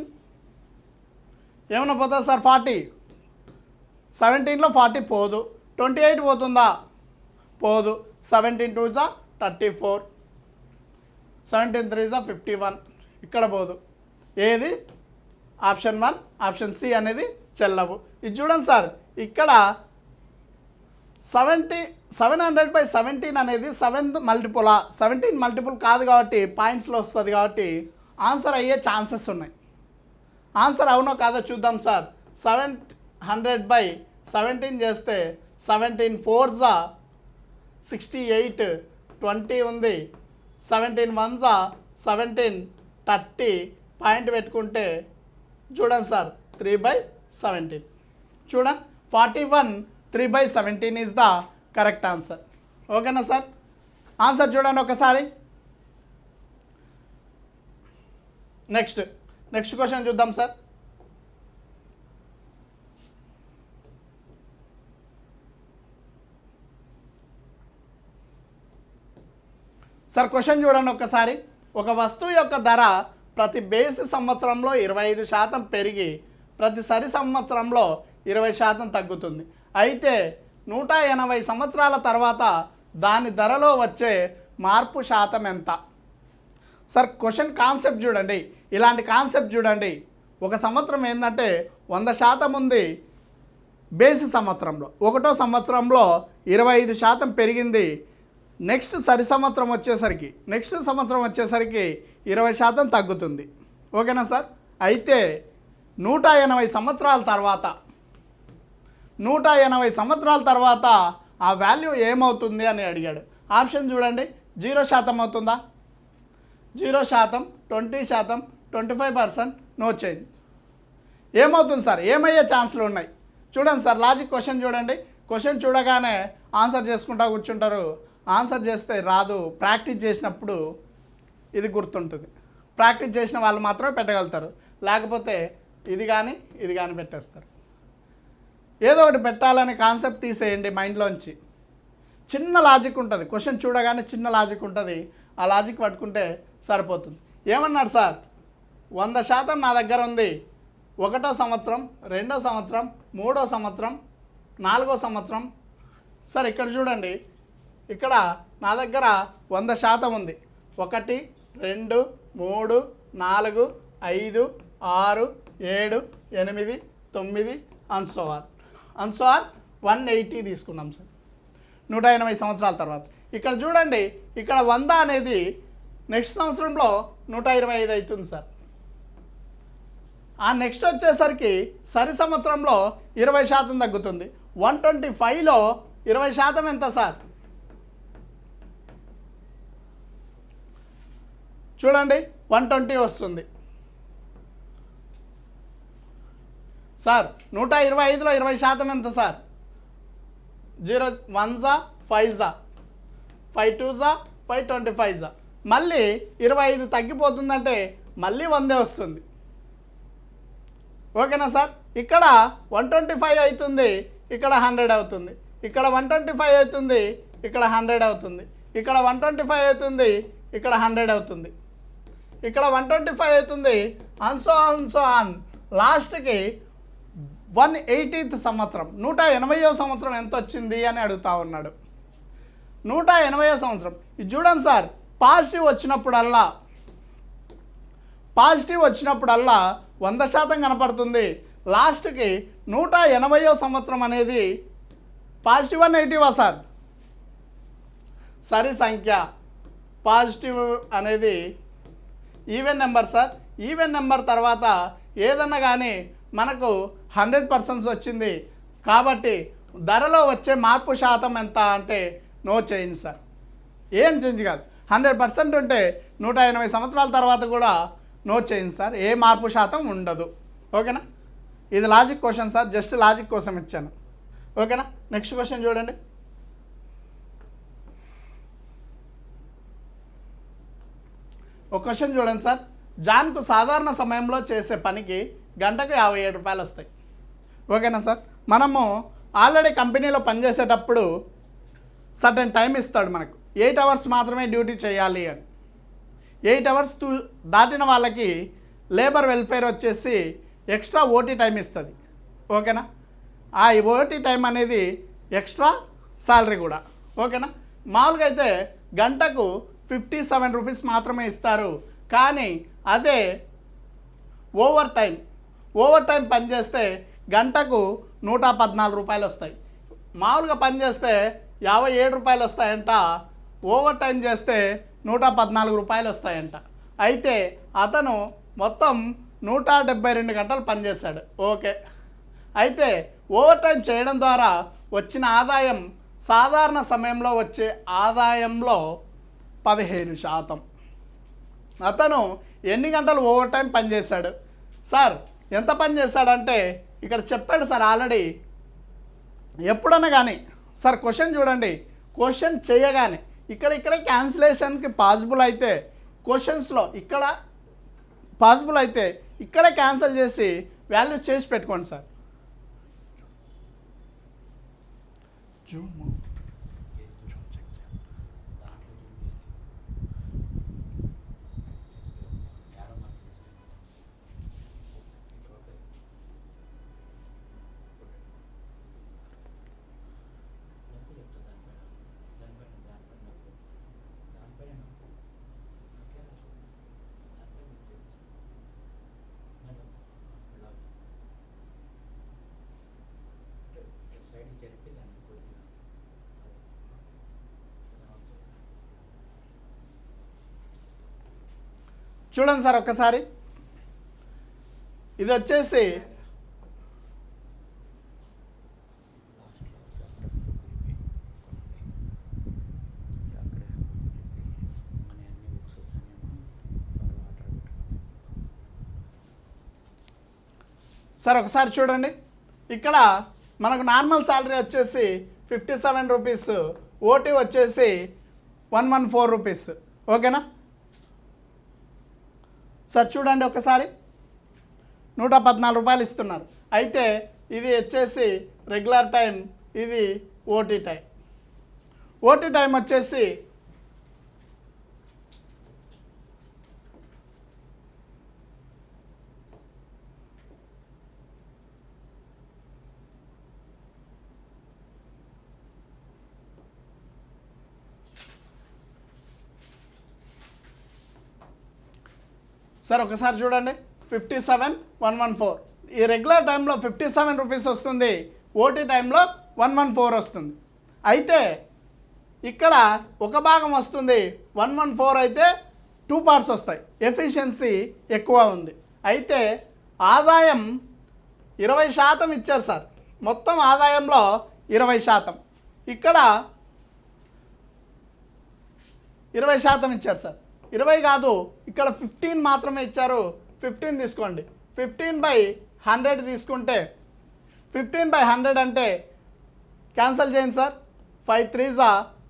ఏమన్నా పోతుంది సార్? 40. 17లో 40 పోదు. 28 పోతుందా? పోదు. 17 2s 34, 17 3s 51. ఇక్కడ పోదు. ఏది? ఆప్షన్ 1, ఆప్షన్ సి అనేది చెల్లవు. ఇది చూడండి సార్, ఇక్కడ 700/17 అనేది 7th మల్టిపులా? 17 మల్టిపుల్ కాదు కాబట్టి పాయింట్స్లో వస్తుంది కాబట్టి ఆన్సర్ అయ్యే ఛాన్సెస్ ఉన్నాయి. ఆన్సర్ అవునో కాదో చూద్దాం సార్. 700/17 చేస్తే 17 4s 68, 20 ఉంది, 17 1s 17, 30 పాయింట్ పెట్టుకుంటే చూడండి సార్ 3/17. చూడండి 41 3/17 ఈజ్ ద కరెక్ట్ ఆన్సర్. ఓకేనా సార్? ఆన్సర్ చూడండి ఒకసారి. నెక్స్ట్ క్వశ్చన్ చూద్దాం సార్. సార్ క్వశ్చన్ చూడండి ఒక్కసారి. ఒక వస్తువు యొక్క ధర ప్రతి బేసి సంవత్సరంలో 25% పెరిగి ప్రతి సరి సంవత్సరంలో 20% తగ్గుతుంది. అయితే 180 సంవత్సరాల తర్వాత దాని ధరలో వచ్చే మార్పు శాతం ఎంత? సార్ క్వశ్చన్ కాన్సెప్ట్ చూడండి. ఇలాంటి కాన్సెప్ట్ చూడండి. ఒక సంవత్సరం ఏంటంటే 100% ఉంది బేసి సంవత్సరంలో, ఒకటో సంవత్సరంలో 25% పెరిగింది. నెక్స్ట్ సంవత్సరం వచ్చేసరికి 20% తగ్గుతుంది. ఓకేనా సార్? అయితే 180 సంవత్సరాల తర్వాత ఆ వాల్యూ ఏమవుతుంది అని అడిగాడు. ఆప్షన్ చూడండి. 0% అవుతుందా? 0%, 20%, 25%, నో చేంజ్. ఏమవుతుంది సార్? ఏమయ్యే ఛాన్సులు ఉన్నాయి చూడండి సార్. లాజిక్ క్వశ్చన్ చూడండి. క్వశ్చన్ చూడగానే ఆన్సర్ చేసుకుంటా కూర్చుంటారు. ఆన్సర్ చేస్తే రాదు. ప్రాక్టీస్ చేసినప్పుడు ఇది గుర్తుంటుంది. ప్రాక్టీస్ చేసిన వాళ్ళు మాత్రమే పెట్టగలుగుతారు. లేకపోతే ఇది కానీ పెట్టేస్తారు. ఏదో ఒకటి పెట్టాలని కాన్సెప్ట్ తీసేయండి మైండ్లోంచి. చిన్న లాజిక్ ఉంటుంది. క్వశ్చన్ చూడగానే చిన్న లాజిక్ ఉంటుంది. ఆ లాజిక్ పట్టుకుంటే సరిపోతుంది. ఏమన్నాడు సార్? 100% నా దగ్గర ఉంది. ఒకటో సంవత్సరం, రెండో సంవత్సరం, మూడో సంవత్సరం, నాలుగో సంవత్సరం. సార్ ఇక్కడ చూడండి. ఇక్కడ నా దగ్గర 100% ఉంది. 1, 2, 3, 4, 5, 6, 7, 8, 9 అన్సోఆర్ 180 తీసుకున్నాం సార్ 180 సంవత్సరాల తర్వాత. ఇక్కడ చూడండి. ఇక్కడ 100 అనేది నెక్స్ట్ సంవత్సరంలో 125 అవుతుంది సార్. ఆ నెక్స్ట్ వచ్చేసరికి సరి సంవత్సరంలో 20% తగ్గుతుంది. 125లో 20% ఎంత సార్? చూడండి 120 వస్తుంది సార్. 125లో 20% ఎంత sir? 0 1s 5s 5 2s 5 25s. మళ్ళీ 25 తగ్గిపోతుందంటే మళ్ళీ 100 వస్తుంది. ఓకేనా సార్? ఇక్కడ 125 అవుతుంది, ఇక్కడ 100 అవుతుంది. ఇక్కడ 125 అవుతుంది, ఇక్కడ 100 అవుతుంది. ఇక్కడ 125 అవుతుంది, ఇక్కడ 100 అవుతుంది. ఇక్కడ 125 అవుతుంది. అన్సో ఆన్ లాస్ట్కి 180th సంవత్సరం 180వ సంవత్సరం ఎంత వచ్చింది అని అడుగుతా ఉన్నాడు. 180వ సంవత్సరం. ఇది చూడండి సార్. పాజిటివ్ వచ్చినప్పుడల్లా 100% కనపడుతుంది. లాస్ట్కి 180వ సంవత్సరం అనేది పాజిటివ్ 180వా సార్? సరి సంఖ్య. పాజిటివ్ అనేది even number sir. Even number తర్వాత ఏదన్నా కానీ మనకు 100% వచ్చింది కాబట్టి ధరలో వచ్చే మార్పు శాతం ఎంత అంటే నో చేంజ్ సార్. ఏం చేంజ్ కాదు. 100% ఉంటే 180 సంవత్సరాల తర్వాత కూడా నో చేంజ్ సార్. ఏ మార్పు శాతం ఉండదు. ఓకేనా? ఇది logic question sir. Just logic కోసం ఇచ్చాను. ఓకేనా? నెక్స్ట్ క్వశ్చన్ చూడండి. ఒక క్వశ్చన్ చూడండి సార్. జాన్కు సాధారణ సమయంలో చేసే పనికి గంటకు 57 రూపాయలు వస్తాయి. ఓకేనా సార్? మనము ఆల్రెడీ కంపెనీలో పనిచేసేటప్పుడు సర్టెన్ టైం ఇస్తాడు మనకు. 8 hours మాత్రమే డ్యూటీ చేయాలి అని. 8 hours దాటిన వాళ్ళకి లేబర్ వెల్ఫేర్ వచ్చేసి ఎక్స్ట్రా ఓటీ టైం ఇస్తుంది. ఓకేనా? ఆ ఓటీ టైం అనేది ఎక్స్ట్రా శాలరీ కూడా. ఓకేనా? మామూలుగా అయితే గంటకు 57 రూపీస్ మాత్రమే ఇస్తారు. కానీ అదే ఓవర్ టైం పనిచేస్తే గంటకు 114 రూపాయలు వస్తాయి. మామూలుగా పని చేస్తే 57 రూపాయలు వస్తాయంట, ఓవర్ టైం చేస్తే 114 రూపాయలు వస్తాయంట. అయితే అతను మొత్తం 172 గంటలు పనిచేశాడు. ఓకే. అయితే ఓవర్ టైం చేయడం ద్వారా వచ్చిన ఆదాయం సాధారణ సమయంలో వచ్చే ఆదాయంలో 15%. అతను ఎన్ని గంటలు ఓవర్ టైం పనిచేశాడు? సార్ ఎంత పని చేశాడంటే ఇక్కడ చెప్పాడు సార్ ఆల్రెడీ. ఎప్పుడన్నా కానీ సార్ క్వశ్చన్ చూడండి, క్వశ్చన్ చేయగానే ఇక్కడ క్యాన్సిలేషన్కి పాసిబుల్ అయితే క్వశ్చన్స్లో ఇక్కడ పాసిబుల్ అయితే ఇక్కడే క్యాన్సిల్ చేసి వాల్యూ చేసి పెట్టుకోండి సార్. చూడండి సార్ ఒక్కసారి, ఇది వచ్చేసి సార్ ఒకసారి చూడండి, ఇక్కడ మనకు నార్మల్ శాలరీ వచ్చేసి 57 రూపీస్, ఓటీ వచ్చేసి 114 రూపీస్. ఓకేనా సార్? చూడండి ఒకసారి 114 రూపాయలు ఇస్తున్నారు. అయితే ఇది వచ్చేసి రెగ్యులర్ టైం, ఇది ఓటీ టైం. ఓటీ టైం వచ్చేసి సార్ ఒకసారి చూడండి, 57,114. ఈ రెగ్యులర్ టైంలో 57 రూపీస్ వస్తుంది, ఓటీ టైంలో 114 వస్తుంది. అయితే ఇక్కడ ఒక భాగం వస్తుంది 114, అయితే 2 పార్ట్స్ వస్తాయి. ఎఫిషియన్సీ ఎక్కువ ఉంది. అయితే ఆదాయం 20% ఇచ్చారు సార్. మొత్తం ఆదాయంలో 20%, ఇక్కడ 20% ఇచ్చారు సార్. 20 కాదు, ఇక్కడ 15 మాత్రమే ఇచ్చారు. 15 తీసుకోండి. 15/100 తీసుకుంటే 15/100 అంటే క్యాన్సిల్ చేయండి సార్. 5 3s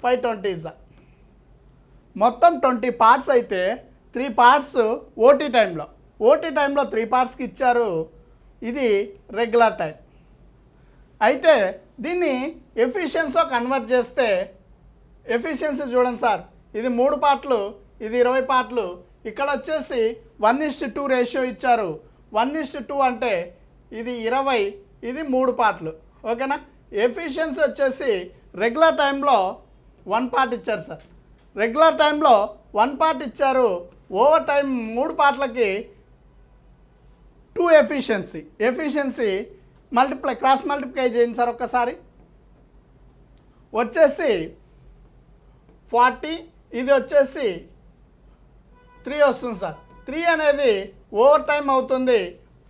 5 20s. మొత్తం 20 పార్ట్స్ అయితే 3 పార్ట్స్ ఓటీ టైంలో 3 పార్ట్స్కి ఇచ్చారు. ఇది రెగ్యులర్ టైం. అయితే దీన్ని ఎఫిషియన్సీలో కన్వర్ట్ చేస్తే ఎఫిషియన్సీ చూడండి సార్, ఇది 3 పార్ట్లు, ఇది 20 పార్ట్లు. ఇక్కడ వచ్చేసి 1:2 రేషియో ఇచ్చారు. 1:2 అంటే ఇది 20, ఇది 3 పార్ట్లు. ఓకేనా? ఎఫిషియన్సీ వచ్చేసి రెగ్యులర్ టైంలో 1 పార్ట్ ఇచ్చారు సార్. రెగ్యులర్ టైంలో 1 పార్ట్ ఇచ్చారు. Over time 3 పార్ట్లకి 2 efficiency cross multiply చేయండి సార్ ఒక్కసారి. వచ్చేసి 40, ఇది వచ్చేసి 3 వస్తుంది సార్. 3 అనేది ఓవర్ టైం అవుతుంది.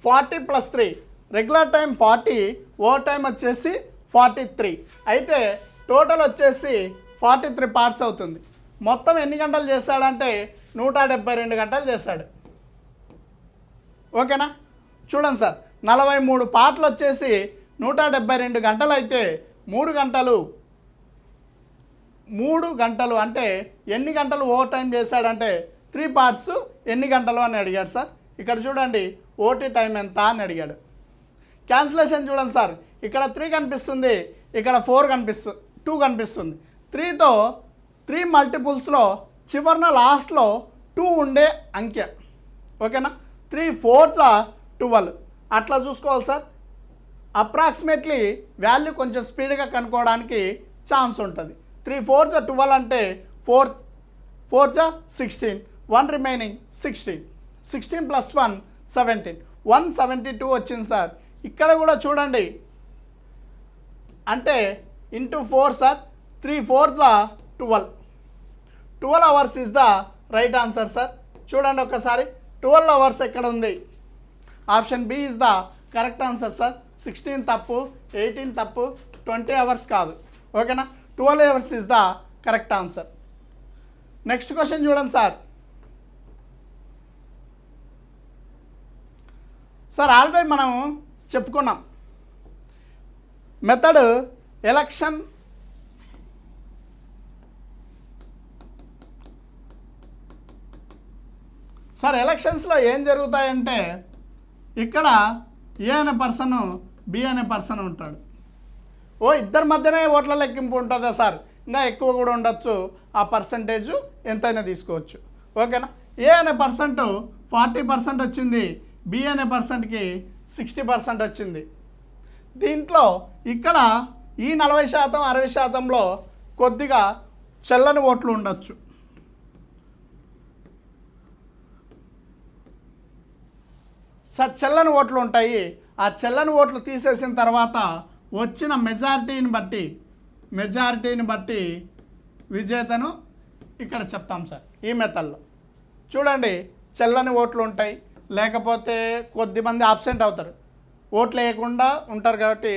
40 + 3, రెగ్యులర్ టైం 40, ఓవర్ టైం వచ్చేసి 43. అయితే టోటల్ వచ్చేసి 43 పార్ట్స్ అవుతుంది. మొత్తం ఎన్ని గంటలు చేశాడంటే 172 గంటలు చేశాడు. ఓకేనా? చూడండి సార్, 43 పార్ట్లు వచ్చేసి 172 గంటలు అయితే 3 గంటలు అంటే ఎన్ని గంటలు ఓవర్ టైం చేశాడంటే 3 పార్ట్స్ ఎన్ని గంటలు అని అడిగాడు సార్. ఇక్కడ చూడండి, ఓటీ టైం ఎంత అని అడిగాడు. క్యాన్సిలేషన్ చూడండి సార్, ఇక్కడ 3 కనిపిస్తుంది, ఇక్కడ 2 కనిపిస్తుంది. 3తో 3 మల్టిపుల్స్లో చివరిన లాస్ట్లో 2 ఉండే అంకె. ఓకేనా? 3 4s 12 అట్లా చూసుకోవాలి సార్. అప్రాక్సిమేట్లీ వాల్యూ కొంచెం స్పీడ్గా కనుక్కోవడానికి ఛాన్స్ ఉంటుంది. 3 4s 12 అంటే 4 4s 16, 1 రిమైనింగ్ 16. 16 + 1 17, 172 వచ్చింది సార్. ఇక్కడ కూడా చూడండి, అంటే into 4 sir, 3 4s are 12. 12 hours is the right answer sir. చూడండి ఒక్కసారి 12 hours ఎక్కడ ఉంది? Option B is the correct answer sir. 16 తప్పు, 18 తప్పు, 20 hours కాదు. ఓకేనా? 12 hours is the correct answer. Next question చూడండి సార్. సార్ ఆల్రెడీ మనం చెప్పుకున్నాం మెథడ్ ఎలక్షన్ సార్ ఎలక్షన్స్లో ఏం జరుగుతాయంటే ఇక్కడ ఏ అనే పర్సన్ బి అనే పర్సన్ ఉంటాడు. ఇద్దరి మధ్యనే ఓట్ల లెక్కింపు ఉంటుందా సార్? ఇంకా ఎక్కువ కూడా ఉండొచ్చు, ఆ పర్సంటేజ్ ఎంతైనా తీసుకోవచ్చు. ఓకేనా? ఏ అనే పర్సెంట్ 40% వచ్చింది, బి అనే పర్సెంట్కి 60% వచ్చింది. దీంట్లో ఇక్కడ ఈ 40% 60%లో కొద్దిగా చెల్లని ఓట్లు ఉండొచ్చు. సార్ చెల్లని ఓట్లు ఉంటాయి. ఆ చెల్లని ఓట్లు తీసేసిన తర్వాత వచ్చిన మెజారిటీని బట్టి విజేతను ఇక్కడ చెప్తాం సార్ ఈ మెథడ్లో. చూడండి చెల్లని ఓట్లు ఉంటాయి, లేకపోతే కొద్దిమంది ఆబ్సెంట్ అవుతారు, ఓట్లు వేయకుండా ఉంటారు కాబట్టి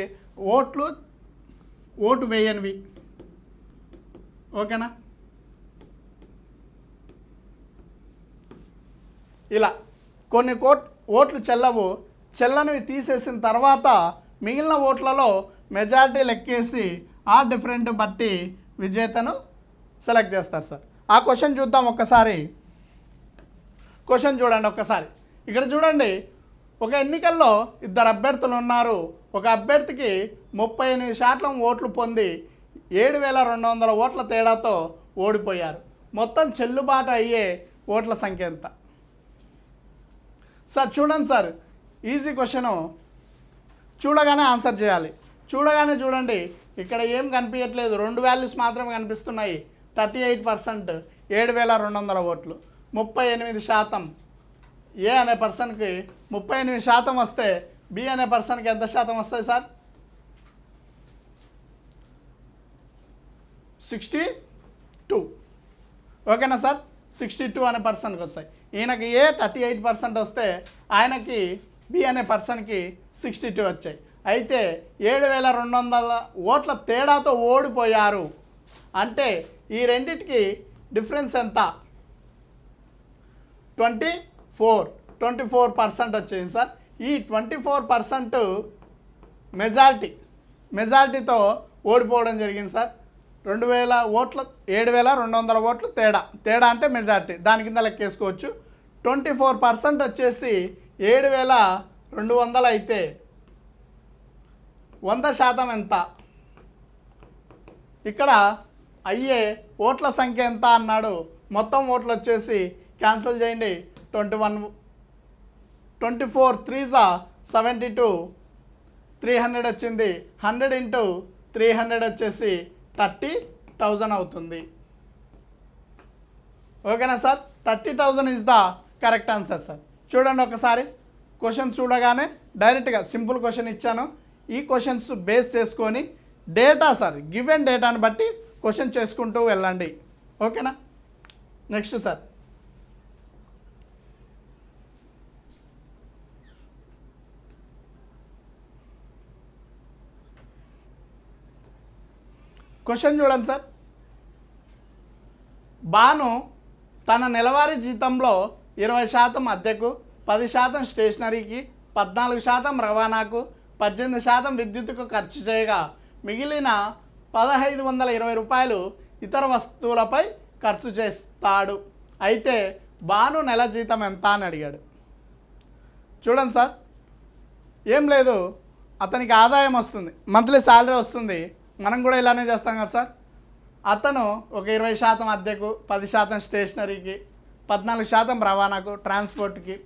ఓటు వేయనివి. ఓకేనా? ఇలా కొన్ని ఓట్లు చెల్లవు, చెల్లనివి తీసేసిన తర్వాత మిగిలిన ఓట్లలో మెజారిటీ లెక్కేసి ఆ డిఫరెంట్ బట్టి విజేతను సెలెక్ట్ చేస్తారు సార్. ఆ క్వశ్చన్ చూద్దాం ఒక్కసారి. క్వశ్చన్ చూడండి ఒక్కసారి. ఇక్కడ చూడండి, ఒక ఎన్నికల్లో 2 అభ్యర్థులు ఉన్నారు. ఒక అభ్యర్థికి 38% ఓట్లు పొంది 7,200 ఓట్ల తేడాతో ఓడిపోయారు. మొత్తం చెల్లుబాటు అయ్యే ఓట్ల సంఖ్య ఎంత? సార్ చూడండి సార్, ఈజీ క్వశ్చను, చూడగానే ఆన్సర్ చేయాలి. చూడండి ఇక్కడ ఏం కనిపించట్లేదు, 2 వాల్యూస్ మాత్రమే కనిపిస్తున్నాయి. 38% 7,200 ఓట్లు, 38% ఏ అనే పర్సన్కి 38% వస్తే బి అనే పర్సన్కి ఎంత శాతం వస్తాయి సార్? 62. ఓకేనా సార్? 62 అనే పర్సన్కి వస్తాయి. ఈయనకి ఏ 38% వస్తే ఆయనకి బి అనే పర్సన్కి 62 వచ్చాయి. అయితే 7,200 ఓట్ల తేడాతో ఓడిపోయారు అంటే ఈ రెండిటికి డిఫరెన్స్ ఎంత? 24% వచ్చింది సార్. ఈ 24% మెజారిటీతో ఓడిపోవడం జరిగింది సార్. 2,000 ఓట్ల 7,200 ఓట్లు తేడా అంటే మెజారిటీ, దాని కింద లెక్కేసుకోవచ్చు. 24% వచ్చేసి 7,200 అయితే 100% ఎంత? ఇక్కడ అయ్యే ఓట్ల సంఖ్య ఎంత అన్నాడు. మొత్తం ఓట్లు వచ్చేసి క్యాన్సిల్ చేయండి. 24 3s 72, 300 వచ్చింది. 100 × 300 వచ్చేసి 30,000 అవుతుంది. ఓకేనా sir? 30,000 is the correct answer sir. చూడండి ఒకసారి క్వశ్చన్ చూడగానే డైరెక్ట్గా సింపుల్ క్వశ్చన్ ఇచ్చాను. ఈ క్వశ్చన్స్ బేస్ చేసుకొని డేటా సార్, గివెన్ డేటాని బట్టి క్వశ్చన్ చేసుకుంటూ వెళ్ళండి. ఓకేనా? నెక్స్ట్ సార్, క్వశ్చన్ చూడండి సార్. బాను తన నెలవారీ జీతంలో 20% అద్దెకు, 10% స్టేషనరీకి, 14% రవాణాకు, 18% విద్యుత్తుకు ఖర్చు చేయగా మిగిలిన 1,520 రూపాయలు ఇతర వస్తువులపై ఖర్చు చేస్తాడు. అయితే బాను నెల జీతం ఎంత అని అడిగాడు. చూడండి సార్, ఏం లేదు, అతనికి ఆదాయం వస్తుంది, మంత్లీ శాలరీ వస్తుంది. మనం కూడా ఇలానే చేస్తాం కదా సార్. అతను ఒక 20% అద్దెకు, 10% స్టేషనరీకి, 14% రవాణాకు, ట్రాన్స్పోర్ట్కి,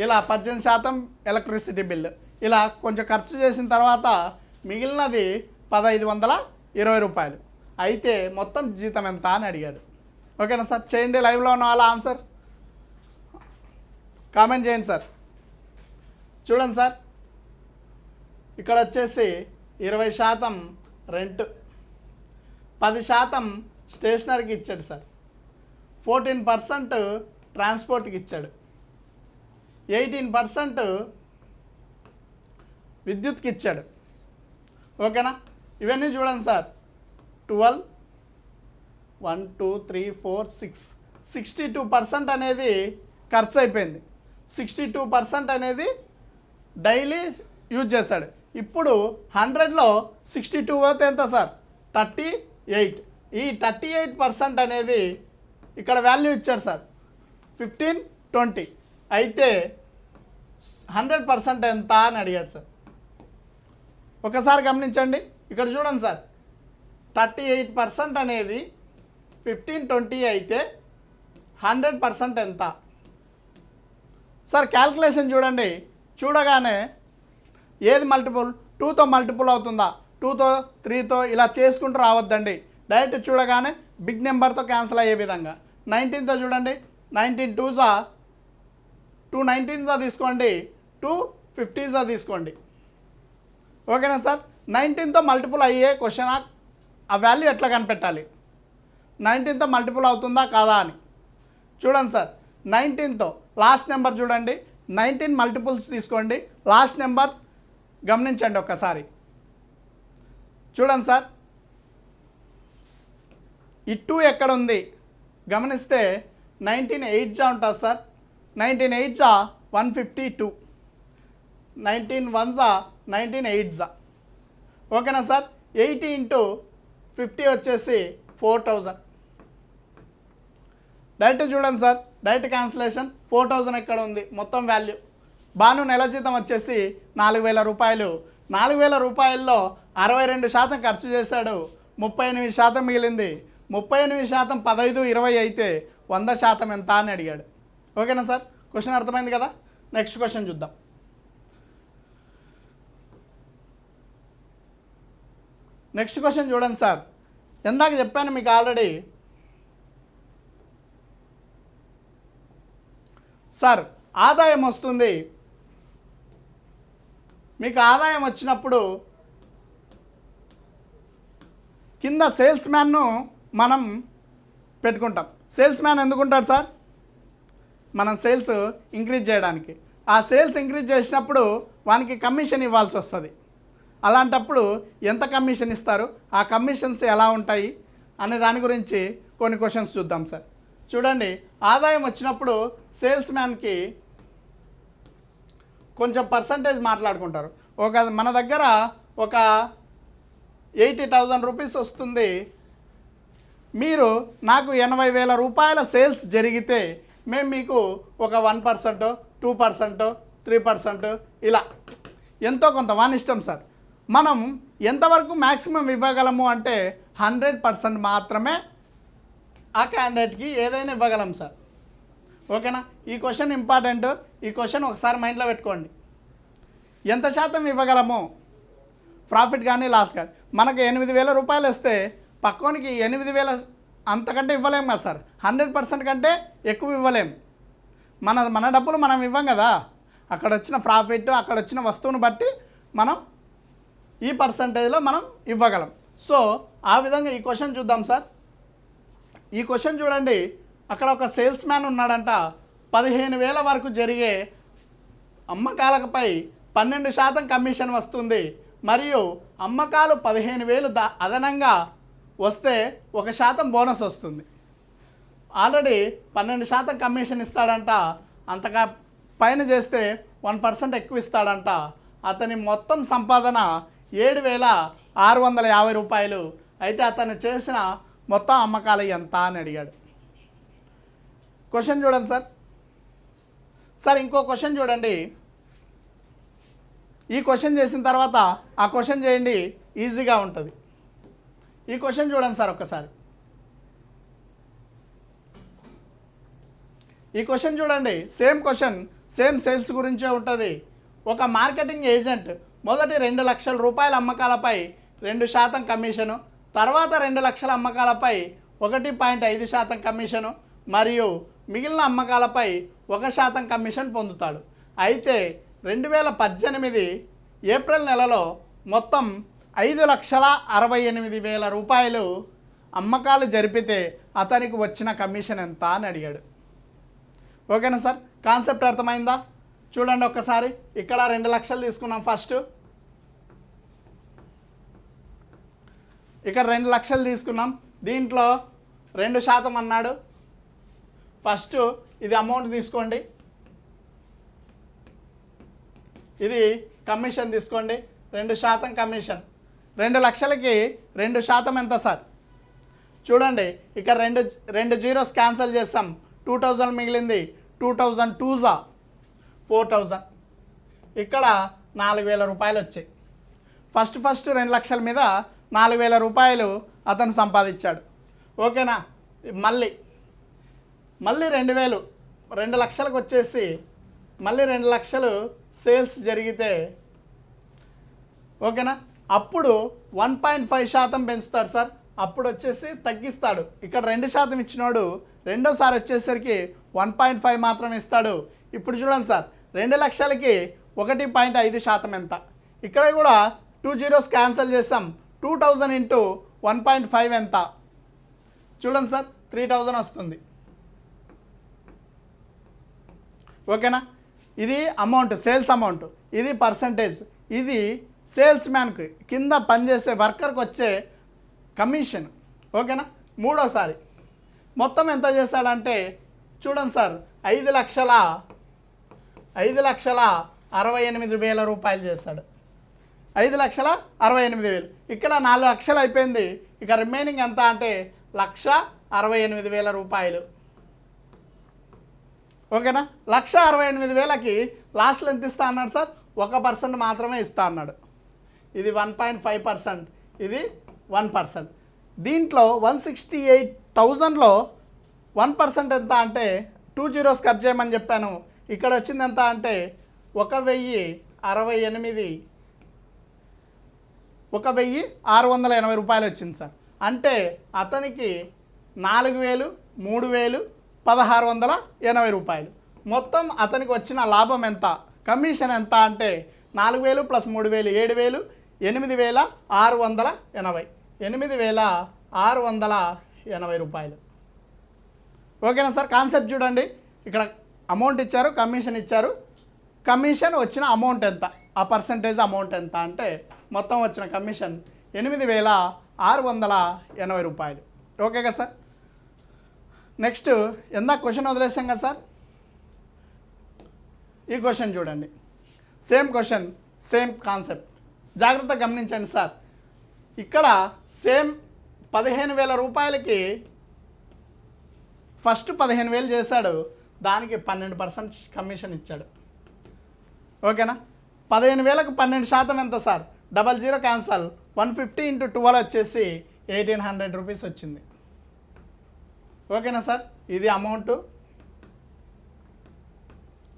ఇలా 18% ఎలక్ట్రిసిటీ బిల్లు, ఇలా కొంచెం ఖర్చు చేసిన తర్వాత మిగిలినది 1,520 రూపాయలు. అయితే మొత్తం జీతం ఎంత అని అడిగాడు. ఓకేనా సార్? చేయండి, లైవ్లో ఉన్న వాళ్ళ ఆన్సర్ కామెంట్ చేయండి సార్. చూడండి సార్, ఇక్కడ వచ్చేసి 20% రెంట్, 10% స్టేషనరీకి ఇచ్చాడు సార్, 14% ట్రాన్స్పోర్ట్కి ఇచ్చాడు, 18% విద్యుత్కి ఇచ్చాడు. ఓకేనా? ఇవన్నీ చూడండి సార్, 12, 1, 2, 3, 4, 6, 62% అనేది ఖర్చు అయిపోయింది. 62% అనేది డైలీ యూజ్ చేశాడు. ఇప్పుడు 100లో 62 పోతే ఎంత సార్? 38. ఈ 38% అనేది ఇక్కడ వాల్యూ ఇచ్చాడు సార్, 15, 20. అయితే 100% ఎంత అని అడిగాడు సార్. ఒకసారి గమనించండి, ఇక్కడ చూడండి సార్, 38% అనేది 15, 20 అయితే 100% ఎంత సార్? క్యాల్కులేషన్ చూడండి, చూడగానే ఏది మల్టిపుల్? 2తో మల్టిపుల్ అవుతుందా, 2తో 3తో ఇలా చేసుకుంటూ రావద్దండి. డైరెక్ట్ చూడగానే బిగ్ నెంబర్తో క్యాన్సిల్ అయ్యే విధంగా 19తో చూడండి, 19 2s 2 19s తీసుకోండి, 2 50s తీసుకోండి. ఓకేనా సార్? 19తో మల్టిపుల్ అయ్యే క్వశ్చన్ ఆ వాల్యూ ఎట్లా కనిపెట్టాలి, 19తో మల్టిపుల్ అవుతుందా కాదా అని చూడండి సార్. 19తో లాస్ట్ నెంబర్ చూడండి, 19 మల్టిపుల్స్ తీసుకోండి, లాస్ట్ నెంబర్ గమనించండి ఒక్కసారి. చూడండి సార్, ఈ 2 ఎక్కడ ఉంది గమనిస్తే 19 8 ఉంటుంది సార్, 19 8 152, 19 1 19 8. ఓకేనా సార్? 80 × 50 వచ్చేసి 4000. డైరెక్ట్ చూడండి సార్, డైరెక్ట్ క్యాన్సిలేషన్. 4000 ఎక్కడ ఉంది మొత్తం వాల్యూ? భాను నెల జీతం వచ్చేసి 4000 రూపాయలు. 4000 రూపాయల్లో 62% ఖర్చు చేశాడు, 38% మిగిలింది. 38% 15, 20 అయితే 100% ఎంత అని అడిగాడు. ఓకేనా సార్? క్వశ్చన్ అర్థమైంది కదా? నెక్స్ట్ క్వశ్చన్ చూద్దాం. నెక్స్ట్ క్వశ్చన్ చూడండి సార్, ఇందాక చెప్పాను మీకు ఆల్రెడీ సార్, ఆదాయం వస్తుంది. మీకు ఆదాయం వచ్చినప్పుడు కింద సేల్స్ మ్యాన్ను మనం పెట్టుకుంటాం. సేల్స్ మ్యాన్ ఎందుకుంటాడు సార్? మనం సేల్స్ ఇంక్రీజ్ చేయడానికి. ఆ సేల్స్ ఇంక్రీజ్ చేసినప్పుడు వానికి కమిషన్ ఇవ్వాల్సి వస్తుంది. అలాంటప్పుడు ఎంత కమిషన్ ఇస్తారు, ఆ కమిషన్స్ ఎలా ఉంటాయి అనే దాని గురించి కొన్ని క్వశ్చన్స్ చూద్దాం సార్. చూడండి, ఆదాయం వచ్చినప్పుడు సేల్స్ మ్యాన్కి కొంచెం పర్సంటేజ్ మాట్లాడుకుంటారు. మన దగ్గర ఒక 80,000 రూపీస్ వస్తుంది, మీరు నాకు 80,000 రూపాయల సేల్స్ జరిగితే మేము మీకు ఒక 1%, 2%, 3% ఇలా ఎంతో కొంత వాని ఇష్టం సార్. మనం ఎంతవరకు మ్యాక్సిమం ఇవ్వగలము అంటే 100% మాత్రమే ఆ క్యాండిడేట్కి ఏదైనా ఇవ్వగలం సార్. ఓకేనా? ఈ క్వశ్చన్ ఇంపార్టెంట్. ఈ క్వశ్చన్ ఒకసారి మైండ్లో పెట్టుకోండి. ఎంత శాతం ఇవ్వగలము, ప్రాఫిట్ కానీ లాస్ కానీ. మనకు 8,000 రూపాయలు వస్తే పక్కోనికి 8,000 అంతకంటే ఇవ్వలేము కదా సార్. 100% కంటే ఎక్కువ ఇవ్వలేము. మన డబ్బులు మనం ఇవ్వం కదా. అక్కడ వచ్చిన ప్రాఫిట్, అక్కడ వచ్చిన వస్తువును బట్టి మనం ఈ పర్సంటేజ్లో మనం ఇవ్వగలం. సో ఆ విధంగా ఈ క్వశ్చన్ చూద్దాం సార్. ఈ క్వశ్చన్ చూడండి, అక్కడ ఒక సేల్స్ మ్యాన్ ఉన్నాడంట. 15,000 వరకు జరిగే అమ్మకాలపై 12% కమిషన్ వస్తుంది, మరియు అమ్మకాలు 15,000 అదనంగా వస్తే 1% బోనస్ వస్తుంది. ఆల్రెడీ 12% కమిషన్ ఇస్తాడంట, అంతగా పైన చేస్తే 1% ఎక్కువ ఇస్తాడంట. అతని మొత్తం సంపాదన 7,650 రూపాయలు. అయితే అతను చేసిన మొత్తం అమ్మకాలు ఎంత అని అడిగాడు. క్వశ్చన్ చూడండి సార్. సార్ ఇంకో క్వశ్చన్ చూడండి. ఈ క్వశ్చన్ చేసిన తర్వాత ఆ క్వశ్చన్ చేయండి, ఈజీగా ఉంటుంది. ఈ క్వశ్చన్ చూడండి సార్ ఒక్కసారి. ఈ క్వశ్చన్ చూడండి, సేమ్ క్వశ్చన్, సేమ్ సేల్స్ గురించే ఉంటుంది. ఒక మార్కెటింగ్ ఏజెంట్ మొదటి 2 లక్షల రూపాయల అమ్మకాలపై 2% కమిషను, తర్వాత 2 లక్షల అమ్మకాలపై 1.5% కమిషను మరియు మిగిలిన అమ్మకాలపై 1% కమిషన్ పొందుతాడు. అయితే 2018 ఏప్రిల్ నెలలో మొత్తం 5,68,000 రూపాయలు అమ్మకాలు జరిపితే అతనికి వచ్చిన కమిషన్ ఎంత అని అడిగాడు. ఓకేనా సార్, కాన్సెప్ట్ అర్థమైందా? చూడండి ఒక్కసారి, ఇక్కడ 2 లక్షలు తీసుకున్నాం ఫస్ట్, ఇక్కడ 2 లక్షలు తీసుకున్నాం, దీంట్లో 2% అన్నాడు. ఫస్ట్ ఇది అమౌంట్ తీసుకోండి, ఇది కమిషన్ తీసుకోండి, 2% కమిషన్. 2 లక్షలకి 2% ఎంత సార్? చూడండి ఇక్కడ రెండు జీరోస్ క్యాన్సిల్ చేస్తాం, 2000 మిగిలింది, 2000 2 4000, ఇక్కడ 4000 రూపాయలు వచ్చాయి. ఫస్ట్ 2 లక్షల మీద 4000 రూపాయలు అతను సంపాదించాడు. ఓకేనా, మళ్ళీ 2000, 2 లక్షలకు వచ్చేసి మళ్ళీ 2 లక్షలు సేల్స్ జరిగితే, ఓకేనా, అప్పుడు 1.5% పెంచుతాడు సార్. అప్పుడు వచ్చేసి తగ్గిస్తాడు. ఇక్కడ 2% ఇచ్చినోడు రెండోసారి వచ్చేసరికి 1.5 మాత్రం ఇస్తాడు. ఇప్పుడు చూడండి సార్, 2 లక్షలకి 1.5% ఎంత? ఇక్కడ కూడా 2 జీరోస్ క్యాన్సిల్ చేసాం, 2000 ఇంటూ 1.5 ఎంత? చూడండి సార్, 3000 వస్తుంది. ఓకేనా, ఇది అమౌంట్, సేల్స్ అమౌంట్, ఇది పర్సంటేజ్, ఇది సేల్స్ మ్యాన్కి కింద పనిచేసే వర్కర్కి వచ్చే కమిషన్. ఓకేనా, మూడోసారి మొత్తం ఎంత చేశాడంటే చూడండి సార్, 5,68,000 రూపాయలు చేశాడు. 5,68,000. ఇక్కడ 4 లక్షలు అయిపోయింది, ఇక రిమైనింగ్ ఎంత అంటే 1,68,000 రూపాయలు. ఓకేనా, 1,68,000కి లాస్ట్లో ఎంత ఇస్తా అన్నాడు సార్? 1% మాత్రమే ఇస్తా అన్నాడు. ఇది 1.5%, ఇది 1%. దీంట్లో 168,000లో 1% ఎంత అంటే 2 జీరోస్ కట్ చేయమని చెప్పాను. ఇక్కడ వచ్చింది ఎంత అంటే 1,680 రూపాయలు వచ్చింది సార్. అంటే అతనికి 4,000, 3,000, 1,680 రూపాయలు. మొత్తం అతనికి వచ్చిన లాభం ఎంత, కమిషన్ ఎంత అంటే 4,000 + 3,000 7,000, 8,680, 8,680 రూపాయలు. ఓకేనా సార్, కాన్సెప్ట్ చూడండి, ఇక్కడ అమౌంట్ ఇచ్చారు, కమిషన్ ఇచ్చారు, కమిషన్ వచ్చిన అమౌంట్ ఎంత, ఆ పర్సంటేజ్ అమౌంట్ ఎంత అంటే మొత్తం వచ్చిన కమిషన్ 8,680 రూపాయలు. ఓకే కదా సార్. నెక్స్ట్ ఎంత క్వశ్చన్ వదిలేసాం కదా సార్, ఈ క్వశ్చన్ చూడండి, సేమ్ క్వశ్చన్, సేమ్ కాన్సెప్ట్, జాగ్రత్తగా గమనించండి సార్. ఇక్కడ సేమ్ 15,000 రూపాయలకి ఫస్ట్ 15,000 చేశాడు, దానికి 12% కమిషన్ ఇచ్చాడు. ఓకేనా, 15,000కి 12% ఎంత సార్? 00 క్యాన్సల్, 150 × 12 వచ్చేసి 1,800 రూపీస్ వచ్చింది. ఓకేనా సార్, ఇది అమౌంట్,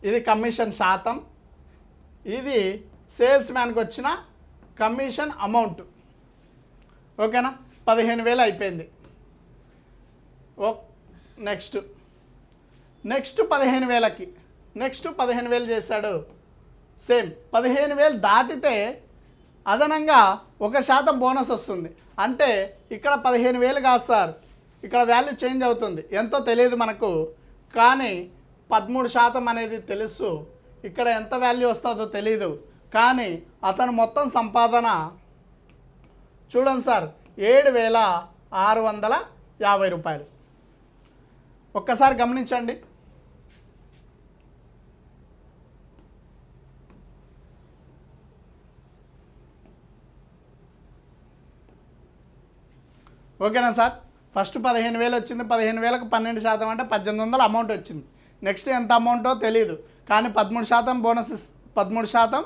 ఇది కమిషన్ శాతం, ఇది సేల్స్ మ్యాన్కి వచ్చిన కమిషన్ అమౌంట్. ఓకేనా, 15,000 అయిపోయింది. నెక్స్ట్ 15,000కి నెక్స్ట్ 15,000 చేశాడు. సేమ్ 15,000 దాటితే అదనంగా 1% బోనస్ వస్తుంది. అంటే ఇక్కడ 15,000 కాదు సార్, ఇక్కడ వాల్యూ చేంజ్ అవుతుంది, ఎంతో తెలియదు మనకు, కానీ 13% అనేది తెలుసు. ఇక్కడ ఎంత వాల్యూ వస్తుందో తెలియదు, కానీ అతను మొత్తం సంపాదన చూడండి సార్ 7,650 రూపాయలు. ఒక్కసారి గమనించండి, ఓకేనా సార్. ఫస్ట్ 15,000 వచ్చింది, 15,000కి 12% అంటే 1,800 అమౌంట్ వచ్చింది. నెక్స్ట్ ఎంత అమౌంటో తెలియదు, కానీ 13% బోనస్, 13%,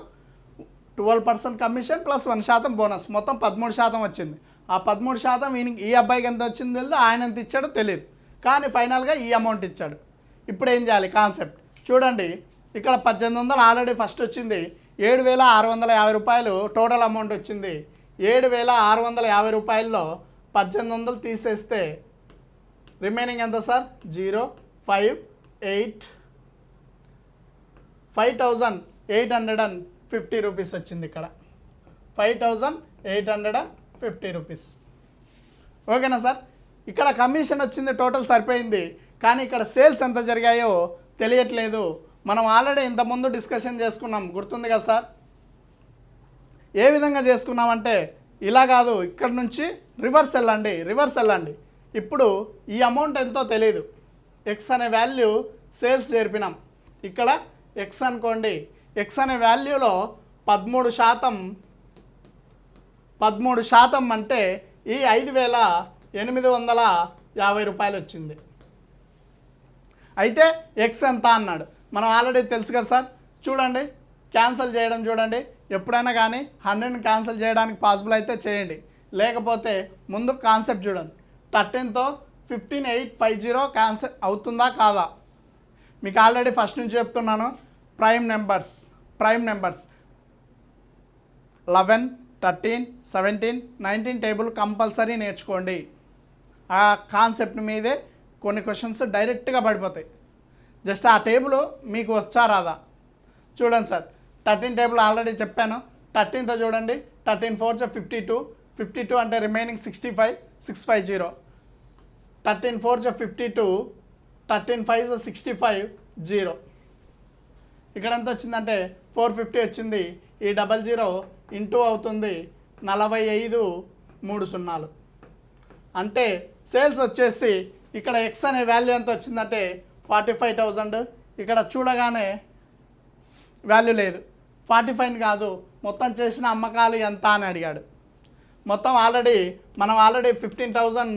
12% కమిషన్ ప్లస్ 1% బోనస్, మొత్తం 13% వచ్చింది. ఆ 13% ఈ అబ్బాయికి ఎంత వచ్చిందో తెలియదు, ఆయన ఎంత ఇచ్చాడో తెలియదు, కానీ ఫైనల్గా ఈ అమౌంట్ ఇచ్చాడు. ఇప్పుడు ఏం చేయాలి కాన్సెప్ట్ చూడండి. ఇక్కడ 1,800 ఆల్రెడీ ఫస్ట్ వచ్చింది, 7,650 రూపాయలు టోటల్ అమౌంట్ వచ్చింది. 7,650 రూపాయల్లో 1,800 తీసేస్తే రిమైనింగ్ ఎంత సార్? 0, 5, 8, 5,850 రూపీస్ వచ్చింది. ఇక్కడ 5,850 రూపీస్. ఓకేనా సార్. ఇక్కడ కమిషన్ వచ్చింది, టోటల్ సరిపోయింది, కానీ ఇక్కడ సేల్స్ ఎంత జరిగాయో తెలియట్లేదు. మనం ఆల్రెడీ ఇంతకుముందు డిస్కషన్ చేసుకున్నాం, గుర్తుంది కదా సార్? ఏ విధంగా చేసుకున్నామంటే ఇలా కాదు, ఇక్కడ నుంచి రివర్స్ వెళ్ళండి. ఇప్పుడు ఈ అమౌంట్ ఎంతో తెలియదు, ఎక్స్ అనే వాల్యూ సేల్స్ చేర్పినాం. ఇక్కడ ఎక్స్ అనుకోండి, ఎక్స్ అనే వాల్యూలో 13% అంటే ఈ 5,850 రూపాయలు వచ్చింది. అయితే ఎక్స్ ఎంత అన్నాడు, మనం ఆల్రెడీ తెలుసు కదా సార్. చూడండి, క్యాన్సిల్ చేయడం చూడండి, ఎప్పుడైనా కానీ 100ని క్యాన్సిల్ చేయడానికి పాసిబుల్ అయితే చేయండి, లేకపోతే ముందు కాన్సెప్ట్ చూడండి. 13తో 15,850 క్యాన్సిల్ అవుతుందా కాదా? మీకు ఆల్రెడీ ఫస్ట్ నుంచి చెప్తున్నాను, ప్రైమ్ నెంబర్స్ 11, 13, 17, 19 టేబుల్ కంపల్సరీ నేర్చుకోండి. ఆ కాన్సెప్ట్ మీదే కొన్ని క్వశ్చన్స్ డైరెక్ట్గా పడిపోతాయి. జస్ట్ ఆ టేబుల్ మీకు వచ్చా రాదా చూడండి సార్. 13 టేబుల్ ఆల్రెడీ చెప్పాను. 13తో చూడండి, 13 4 52 అంటే రిమైనింగ్ 65, 650. 13 4 52, 13 5 65, 0. ఇక్కడ ఎంత వచ్చిందంటే 450 వచ్చింది. ఈ 00 ఇంటూ అవుతుంది 45, 3 సున్నాలు. అంటే సేల్స్ వచ్చేసి ఇక్కడ ఎక్స్ అనే వాల్యూ ఎంత వచ్చిందంటే 45,000. ఇక్కడ చూడగానే వాల్యూ లేదు, 45 కాదు, మొత్తం చేసిన అమ్మకాలు ఎంత అని అడిగాడు. మొత్తం మనం ఆల్రెడీ 15,000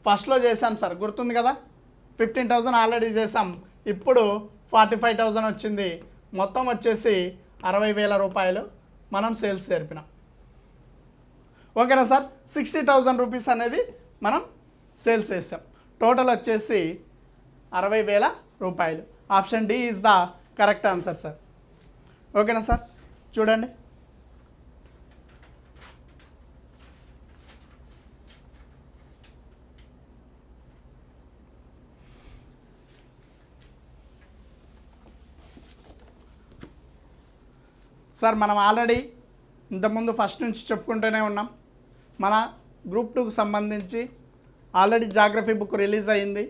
ఫస్ట్లో చేసాం సార్, గుర్తుంది కదా? 15,000 ఆల్రెడీ చేసాం. ఇప్పుడు 45,000 వచ్చింది. మొత్తం వచ్చేసి 60,000 రూపాయలు మనం సేల్స్ జరిపినాం. ఓకేనా సార్? 60,000 రూపీస్ అనేది మనం సేల్స్ చేసాం. టోటల్ వచ్చేసి 60,000 రూపాయలు. Option D is the correct answer sir. ఓకేనా సార్? చూడండి, సార్ మనం ఆల్రెడీ ఇంతకుముందు ఫస్ట్ నుంచి చెప్పుకుంటూనే ఉన్నాం. మన గ్రూప్ 2కి సంబంధించి ఆల్రెడీ జాగ్రఫీ బుక్ రిలీజ్ అయ్యింది.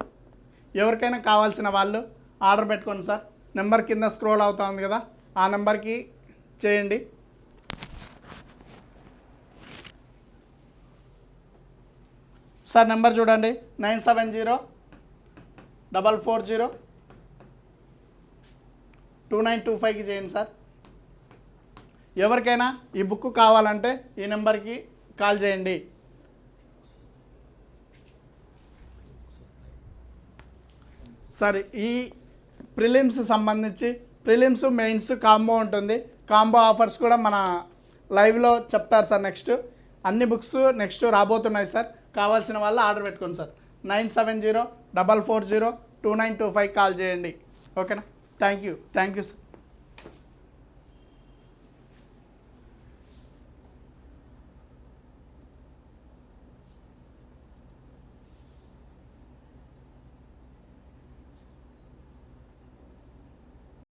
ఎవరికైనా కావాల్సిన వాళ్ళు ఆర్డర్ పెట్టుకోండి సార్. నెంబర్ కింద స్క్రోల్ అవుతా ఉంది కదా, ఆ నెంబర్కి చేయండి. సార్ నెంబర్ చూడండి, 9704402925కి చేయండి సార్. ఎవరికైనా ఈ బుక్ కావాలంటే ఈ నెంబర్కి కాల్ చేయండి. సార్ ఈ ప్రిలిమ్స్ సంబంధించి ప్రిలిమ్స్ మెయిన్స్ కాంబో ఉంటుంది. కాంబో ఆఫర్స్ కూడా మన లైవ్లో చెప్తారు సార్. నెక్స్ట్ అన్ని బుక్స్ నెక్స్ట్ రాబోతున్నాయి సార్. కావాల్సిన వాళ్ళు ఆర్డర్ పెట్టుకోండి సార్. 9704402925 కాల్ చేయండి. ఓకేనా? Thank you sir.